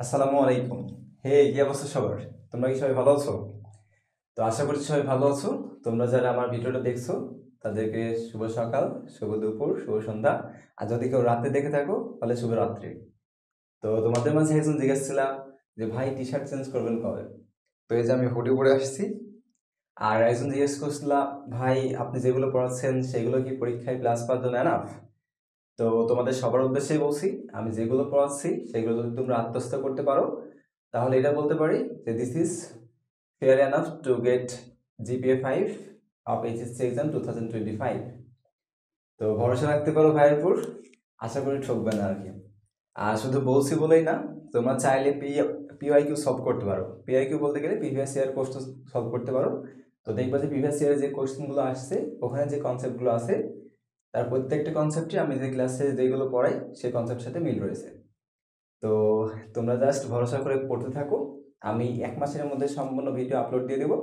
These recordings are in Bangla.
আসসালামু আলাইকুম। হে, কি অবস্থা সবার? তোমরা কি সবাই ভালো আছো? তো আশা করছি সবাই ভালো আছো। তোমরা যারা আমার ভিডিওটা দেখছো তাদেরকে শুভ সকাল, শুভ দুপুর, শুভ সন্ধ্যা। আর যদি কেউ রাতে দেখে থাকো তাহলে শুভ রাত্রি। তো তোমাদের মাঝে একজন জিজ্ঞেস ছিলাম যে ভাই টি শার্ট চেঞ্জ করবেন কবে? তো এই যে আমি হুডি পরে আসছি। আর একজন জিজ্ঞেস করছিল, ভাই আপনি যেগুলো পড়াচ্ছেন সেগুলো কি পরীক্ষায় ক্লাস পাওয়ার জন্য এনাফ? তো তোমাদের সবার উদ্দেশ্যেই বলছি, আমি যেগুলো পড়াচ্ছি সেগুলো যদি তোমরা আত্মস্থ করতে পারো তাহলে এটা বলতে পারি যে this is fair enough to get GPA 5 of HSC exam 2025। তো ভরসা রাখতে পারো ভাইয়ের উপর, আশা করি ঠকবে না আর কি। আর শুধু বলছি বলেই না, তোমরা চাইলে পিওয়াইকিউ সলভ করতে পারো। পিওয়াইকিউ বলতে গেলে প্রিভিয়াস ইয়ার কোশ্চেন সলভ করতে পারো। তো দেখবা যে প্রিভিয়াস ইয়ারে যে কোশ্চেনগুলো আসছে ওখানে যে কনসেপ্টগুলো আছে তার প্রত্যেকটা কনসেপ্টই আমি যে ক্লাসে যেগুলো পড়াই সেই কনসেপ্টের সাথে মিল রয়েছে। তো তোমরা জাস্ট ভরসা করে পড়তে থাকো। আমি 1 মাসের মধ্যে সম্পূর্ণ ভিডিও আপলোড দিয়ে দেবো।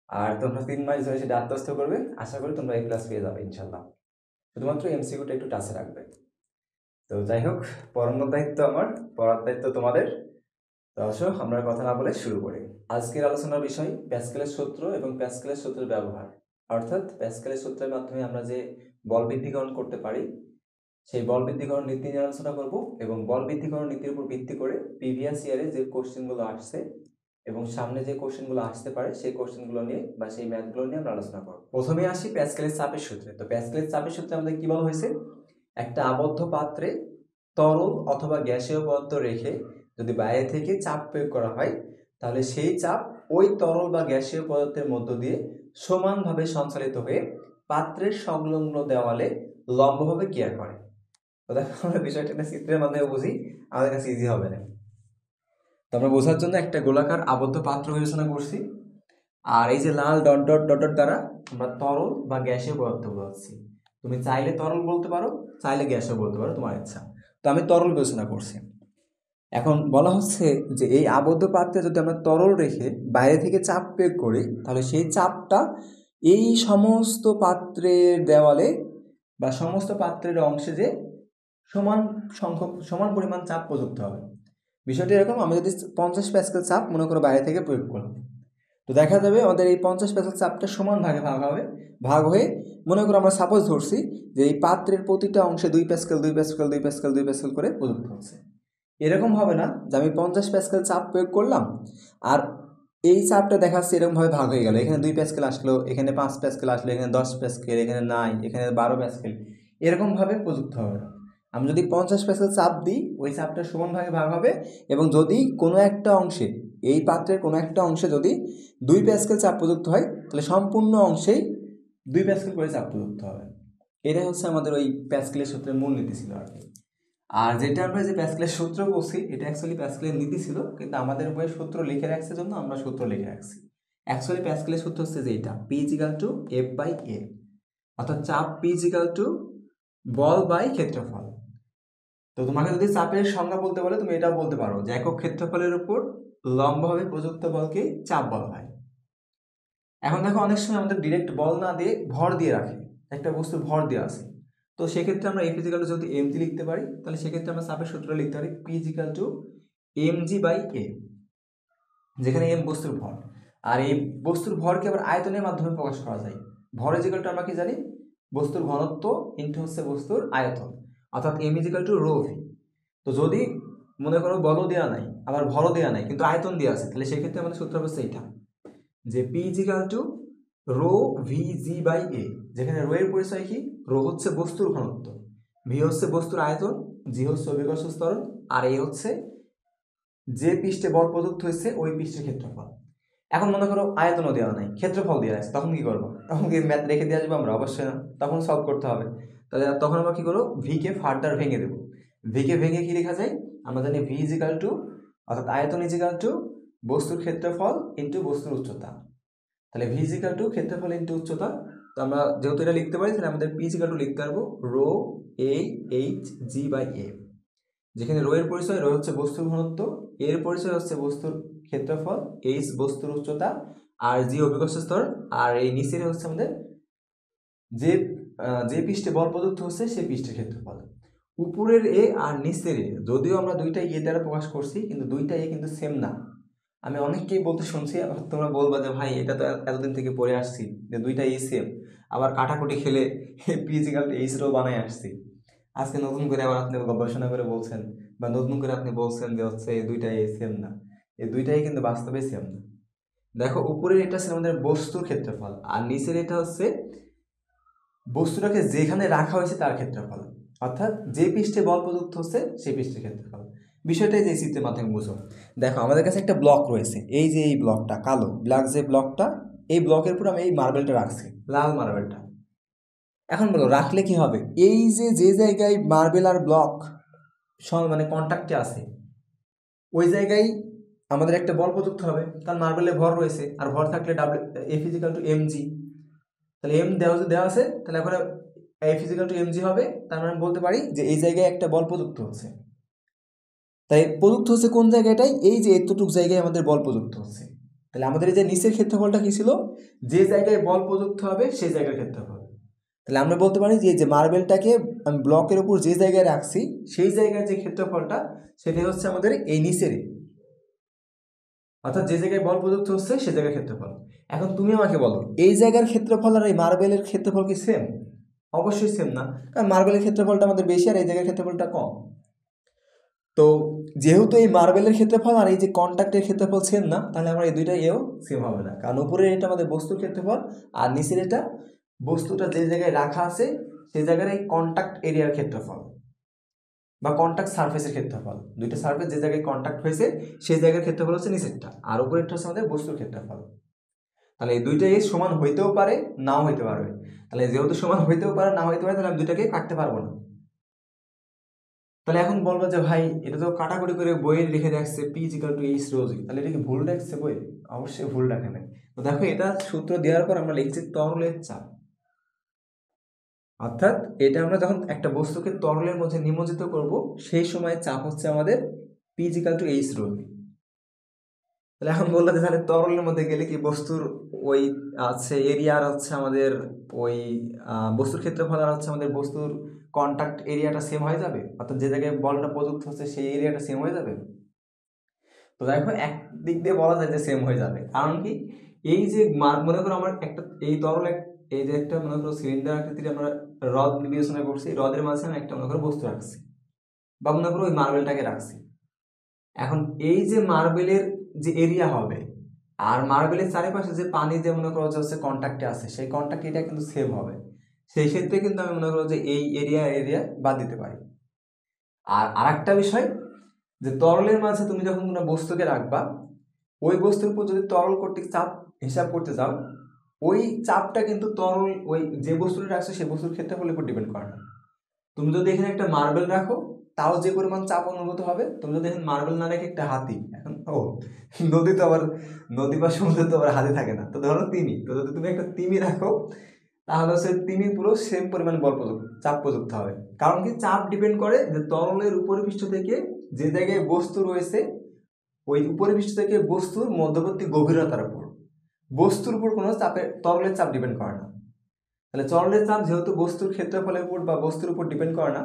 আর তোমরা 3 মাস ধরে সেটা আত্মস্থ করবে, আশা করি তোমরা এই ক্লাস পেয়ে যাবে ইনশাল্লাহ। শুধুমাত্র এমসিকিউটা একটু টাচে রাখবে। তো যাই হোক, পড়ানোর দায়িত্ব আমার, পড়ার দায়িত্ব তোমাদের। তো আসো আমরা কথা না বলে শুরু করি। আজকের আলোচনার বিষয় প্যাসকেলের সূত্র এবং প্যাসকেলের সূত্রের ব্যবহার। অর্থাৎ প্যাসকেলের সূত্রের মাধ্যমে আমরা যে বল বৃদ্ধিকরণ করতে পারি সেই বল বৃদ্ধিকরণ নীতি নিয়ে আলোচনা করব, এবং বল বৃদ্ধিকরণ নীতির উপর ভিত্তি করে প্রিভিয়াস ইয়ারে যে কোশ্চেনগুলো আসছে এবং সামনে যে কোশ্চেনগুলো আসতে পারে সেই কোশ্চেনগুলো নিয়ে বা সেই ম্যাথগুলো নিয়ে আমরা আলোচনা করব। প্রথমে আসি প্যাসকেলের চাপের সূত্রে। তো প্যাসকেলের চাপের সূত্রে আমাদের কি বলা হয়েছে? একটা আবদ্ধ পাত্রে তরল অথবা গ্যাসীয় পদার্থ রেখে যদি বাইরে থেকে চাপ প্রয়োগ করা হয় তাহলে সেই চাপ ওই তরল বা গ্যাসীয় পদার্থের মধ্য দিয়ে সমানভাবে সঞ্চালিত হয়ে পাত্রের সংলগ্ন দেওয়ালে লম্বভাবে ক্রিয়া করে। তো দেখো, আমরা বিষয়টা একটা চিত্রের মাধ্যমে বুঝি, আমাদের কাছে ইজি হবে না। তো আমরা বোঝার জন্য একটা গোলাকার আবদ্ধ পাত্র বিবেচনা করছি। আর এই যে লাল ডট ডট ডট ডট দ্বারা আমরা তরল বা গ্যাসীয় পদার্থ বোঝাচ্ছি। তুমি চাইলে তরল বলতে পারো, চাইলে গ্যাসীয় বলতে পারো, তোমার ইচ্ছা। তো আমি তরল বিবেচনা করছি। এখন বলা হচ্ছে যে এই আবদ্ধ পাত্রে যদি আমরা তরল রেখে বাইরে থেকে চাপ প্রয়োগ করি তাহলে সেই চাপটা এই সমস্ত পাত্রের দেওয়ালে বা সমস্ত পাত্রের অংশে যে সমান পরিমাণ চাপ প্রযুক্ত হবে। বিষয়টি এরকম, আমি যদি 50 প্যাসকেল চাপ মনে করো বাইরে থেকে প্রয়োগ করলাম, তো দেখা যাবে আমাদের এই 50 প্যাসকেল চাপটা সমান ভাগে ভাগ হয়ে মনে করো আমরা সাপোজ ধরছি যে এই পাত্রের প্রতিটা অংশে 2 প্যাসকেল 2 প্যাসকেল 2 প্যাসকেল 2 প্যাসকেল করে প্রযুক্ত হচ্ছে। এরকম হবে না যে আমি 50 প্যাসকেল চাপ প্রয়োগ করলাম আর এই চাপটা দেখাচ্ছে এরকমভাবে ভাগ হয়ে গেল, এখানে 2 প্যাসকেল আসলো, এখানে 5 প্যাসকেল আসলো, এখানে 10 প্যাসকেল, এখানে নাই, এখানে 12 প্যাসকেল। এরকমভাবে প্রযুক্ত হবে না। আমি যদি 50 প্যাসকেল চাপ দিই ওই চাপটা সমান ভাগে ভাগ হবে, এবং যদি কোনো একটা অংশে এই পাত্রের কোনো একটা অংশে যদি 2 প্যাসকেল চাপ প্রযুক্ত হয় তাহলে সম্পূর্ণ অংশেই 2 প্যাসকেল করে চাপ প্রযুক্ত হবে। এটাই হচ্ছে আমাদের ওই প্যাসকেলের সূত্রের মূল নীতি ছিল আর কি। আর যেটা আমরা যে প্যাসকেলের সূত্র বলছি এটা অ্যাকচুয়ালি প্যাসকেলের নীতি ছিল, কিন্তু আমাদের বইয়ে সূত্র লিখে রাখছে জন্য আমরা সূত্র লিখে রাখছি। অ্যাকচুয়ালি প্যাসকেলের সূত্র হচ্ছে যে এটা P is equal to F by A, অর্থাৎ চাপ পি ইজিক্যাল টু বল বাই ক্ষেত্রফল। তো তোমাকে যদি চাপের সংজ্ঞা বলতে বলে তুমি এটাও বলতে পারো যে একক ক্ষেত্রফলের উপর লম্বভাবে প্রযুক্ত বলকে চাপ বলা হয়। এখন দেখো, অনেক সময় আমাদের ডিরেক্ট বল না দিয়ে ভর দিয়ে রাখে, একটা বস্তু ভর দেওয়া আছে। তো সেক্ষেত্রে আমরা এফ ইজিক্যাল টু যদি এমজি লিখতে পারি তাহলে সেক্ষেত্রে আমরা চাপের সূত্রটা লিখতে পারি P is equal to MG by A, যেখানে এম বস্তুর ভর। আর এই বস্তুর ভরকে আবার আয়তনের মাধ্যমে প্রকাশ করা যায়। ভর ইজিক্যাল টু আমরা কি জানি? বস্তুর ঘনত্ব ইন্টু হচ্ছে বস্তুর আয়তন, অর্থাৎ M equal to rho V. তো যদি মনে করো বলও দেওয়া নাই আবার ভরও দেওয়া নাই কিন্তু আয়তন দেওয়া আছে, তাহলে সেক্ষেত্রে আমাদের সূত্র হচ্ছে এইটা যে P is equal to rho V g by A, যেখানে রো এর পরিচয় কি? রো হচ্ছে বস্তুর ঘনত্ব, ভি হচ্ছে বস্তুর আয়তন, জি হচ্ছে অভিকর্ষ ত্বরণ, আর এ হচ্ছে যে পৃষ্ঠে বল প্রযুক্ত হয়েছে ওই পৃষ্ঠের ক্ষেত্রফল। এখন মনে করো আয়তনও দেওয়া নাই, ক্ষেত্রফল দেওয়া আছে, তখন কি করবো? তখন কি ম্যাথ রেখে দিয়ে আসবো আমরা? অবশ্যই না, তখন সলভ করতে হবে। তাহলে তখন আমরা কি করবো? ভি কে ফার্দার ভেঙে দেবো। ভি কে ভেঙে কি লেখা যায়? আমরা জানি ভি ইজিক্যাল টু, অর্থাৎ আয়তন ইজিক্যাল টু বস্তুর ক্ষেত্রফল ইন্টু বস্তুর উচ্চতা। তাহলে ভি ইজিক্যাল টু ক্ষেত্রফল ইন্টু উচ্চতা। তো আমরা যেহেতু এটা লিখতে পারি তাহলে আমাদের পি ইজিক্যাল টু লিখতে পারবো rho A H g by A, যেখানে রো এর পরিচয়, রো হচ্ছে বস্তুর ঘনত্ব, এর পরিচয় হচ্ছে বস্তুর ক্ষেত্রফল, এইচ বস্তুর উচ্চতা, আর জি অভিকর্ষ স্তর, আর এই নিচের হচ্ছে আমাদের যে যে পৃষ্ঠে বল প্রযুক্ত হচ্ছে সেই পৃষ্ঠের ক্ষেত্রফল। উপরের এ আর নিচের এ, যদিও আমরা দুইটা এ দ্বারা প্রকাশ করছি, কিন্তু দুইটা এ কিন্তু সেম না। আমি অনেককেই বলতে শুনছি, আবার তোমরা বলবা যে ভাই এটা তো এতদিন থেকে পড়ে আসছি যে দুইটা এ সেম, আবার কাটাকুটি খেলে ফিজিক্যাল এইচ রো বানায় আসছি। আজকে নতুন করে আবার আপনি গবেষণা করে বলছেন, বা নতুন করে আপনি বলছেন যে হচ্ছে এই দুইটা এ সেম না। এই দুইটাই কিন্তু বাস্তবে সেম না। দেখো, উপরের এটা হচ্ছে আমাদের বস্তুর ক্ষেত্রফল, আর নিচের এটা হচ্ছে বস্তুটাকে যেখানে রাখা হয়েছে তার ক্ষেত্রফল, অর্থাৎ যে পৃষ্ঠে বল প্রযুক্ত হচ্ছে সেই পৃষ্ঠের ক্ষেত্রফল। বিষয়টাই যে চিত্রের মাধ্যমে বুঝো। দেখো, আমাদের কাছে একটা ব্লক রয়েছে, এই যে এই ব্লকটা কালো ব্ল্যাক যে ব্লকটা, এই ব্লকের উপর আমি এই মার্বেলটা রাখছি, লাল মার্বেলটা। এখন বলো, রাখলে কি হবে? এই যে যে জায়গায় মার্বেল আর ব্লক মানে কন্ট্যাক্টে আছে, ওই জায়গায় আমাদের একটা বল প্রযুক্ত হবে, কারণ মার্বেলে ভর রয়েছে, আর ভর থাকলে W F is equal to M G. তাহলে এম দেওয়া আছে, তাহলে এখন F is equal to M G হবে। তার মানে বলতে পারি যে এই জায়গায় একটা বল প্রযুক্ত হচ্ছে। তাই প্রযুক্ত হচ্ছে কোন জায়গাটায়? এই যে এতটুকু জায়গায় আমাদের বল প্রযুক্ত হচ্ছে। তাহলে আমাদের এই যে নিচের ক্ষেত্রফলটা কি ছিল? যে জায়গায় বল প্রযুক্ত হবে সেই জায়গার ক্ষেত্রফল। তাহলে আমরা বলতে পারি যে মার্বেলটাকে আমি ব্লকের উপর যে জায়গায় রাখছি সেই জায়গায় যে ক্ষেত্রফলটা, সেটাই হচ্ছে আমাদের এই নিচেরই, অর্থাৎ যে জায়গায় বল প্রযুক্ত হচ্ছে সে জায়গার ক্ষেত্রফল। এখন তুমি আমাকে বলো, এই জায়গার ক্ষেত্রফল আর এই মার্বেলের ক্ষেত্রফল কি সেম? অবশ্যই সেম না, কারণ মার্বেলের ক্ষেত্রফলটা আমাদের বেশি আর এই জায়গার ক্ষেত্রফলটা কম। তো যেহেতু এই মার্বেলের ক্ষেত্রফল আর এই যে কন্ট্যাক্টের ক্ষেত্রফল সেম না, তাহলে আমরা এই দুইটা এও সেম হবে না, কারণ উপরের এটা আমাদের বস্তুর ক্ষেত্রফল, আর নিচের এটা বস্তুটা যে জায়গায় রাখা আছে সেই জায়গার এই কন্ট্যাক্ট এরিয়ার ক্ষেত্রফল বা কন্ট্যাক্ট সারফেসের ক্ষেত্রফল। দুইটা সারফেস যে জায়গায় কন্ট্যাক্ট হয়েছে সেই জায়গার ক্ষেত্রফল হচ্ছে নিচেরটা, আর উপরেরটা হচ্ছে আমাদের বস্তুর ক্ষেত্রফল। তাহলে এই দুইটাই সমান হইতেও পারে, নাও হইতে পারবে। তাহলে যেহেতু সমান হইতেও পারে, না হইতে পারে, তাহলে আমি দুইটাকে কাটতে পারবো না। তাহলে এখন বলবো যে ভাই এটা তো কাটাকুটি করে বইয়ে লিখে রাখছে P is equal to H rho g, তাহলে এটা কি ভুল রাখছে বই? অবশ্যই ভুল রাখে নাই। তো দেখো, এটা সূত্র দেওয়ার পর আমরা লিখছি তরলের চাপ। অর্থাৎ এটা আমরা যখন একটা বস্তুকে তরলের মধ্যে নিমজ্জিত করব, সেই সময় চাপ হচ্ছে আমাদের P is equal to H rho g. তাহলে এখন বললো যে তাহলে তরলের মধ্যে গেলে কি বস্তুর ওই আছে এরিয়া, আর হচ্ছে আমাদের ওই বস্তুর ক্ষেত্রফল, আর হচ্ছে আমাদের বস্তুর কন্ট্যাক্ট এরিয়াটা সেম হয়ে যাবে, অর্থাৎ যে জায়গায় বলটা প্রযুক্ত হচ্ছে সেই এরিয়াটা সেম হয়ে যাবে। তো দেখো, এক দিক দিয়ে বলা যায় যে সেম হয়ে যাবে, কারণ কি, এই যে মনে করো আমার একটা এই তরল এই যে একটা মনে করো সিলিন্ডার আকৃতির আমরা হ্রদ বিবেচনা করছি, হ্রদের মাঝে আমি একটা মনে করো বস্তু রাখছি, বা মনে করো ওই মার্বেলটাকে রাখছি। এখন এই যে মার্বেলের যে এরিয়া হবে আর মার্বেলের চারিপাশে যে পানি যে মনে করো হচ্ছে কন্ট্যাক্টে আছে, সেই কন্ট্যাক্ট এটা কিন্তু সেম হবে। সেই ক্ষেত্রে কিন্তু আমি মনে করো যে এই এরিয়া বাদ দিতে পারি। আর আরেকটা বিষয়, যে তরলের মাঝে তুমি যখন কোনো বস্তুকে রাখবা, ওই বস্তুর উপর যদি তরল কর্তৃক চাপ হিসাব করতে যাও, ওই চাপটা কিন্তু তরল ওই যে বস্তুটা রাখছো সেই বস্তুর ক্ষেত্রফলের উপর ডিপেন্ড করে না। তুমি যদি এখানে একটা মার্বেল রাখো, তাও যে পরিমাণ চাপ অনুভূত হবে। তুমি যদি এখানে মার্বেল না রেখে একটা হাতি, এখন নদী তো আবার, নদী বা সমুদ্রে তো আবার হাতি থাকে না, তো ধরো তিমি, তো যদি তুমি একটা তিমি রাখো, তাহলে হচ্ছে তিমি পুরো সেম পরিমাণ চাপ প্রযুক্ত হবে। কারণ কি, চাপ ডিপেন্ড করে যে তরলের উপরিপৃষ্ঠ থেকে যে জায়গায় বস্তু রয়েছে ওই উপরিপৃষ্ঠ থেকে বস্তুর মধ্যবর্তী গভীরতার উপর। বস্তুর উপর কোনো তরলের চাপ ডিপেন্ড করে না। তাহলে তরলের চাপ যেহেতু বস্তুর ক্ষেত্রফলের উপর বা বস্তুর উপর ডিপেন্ড করে না,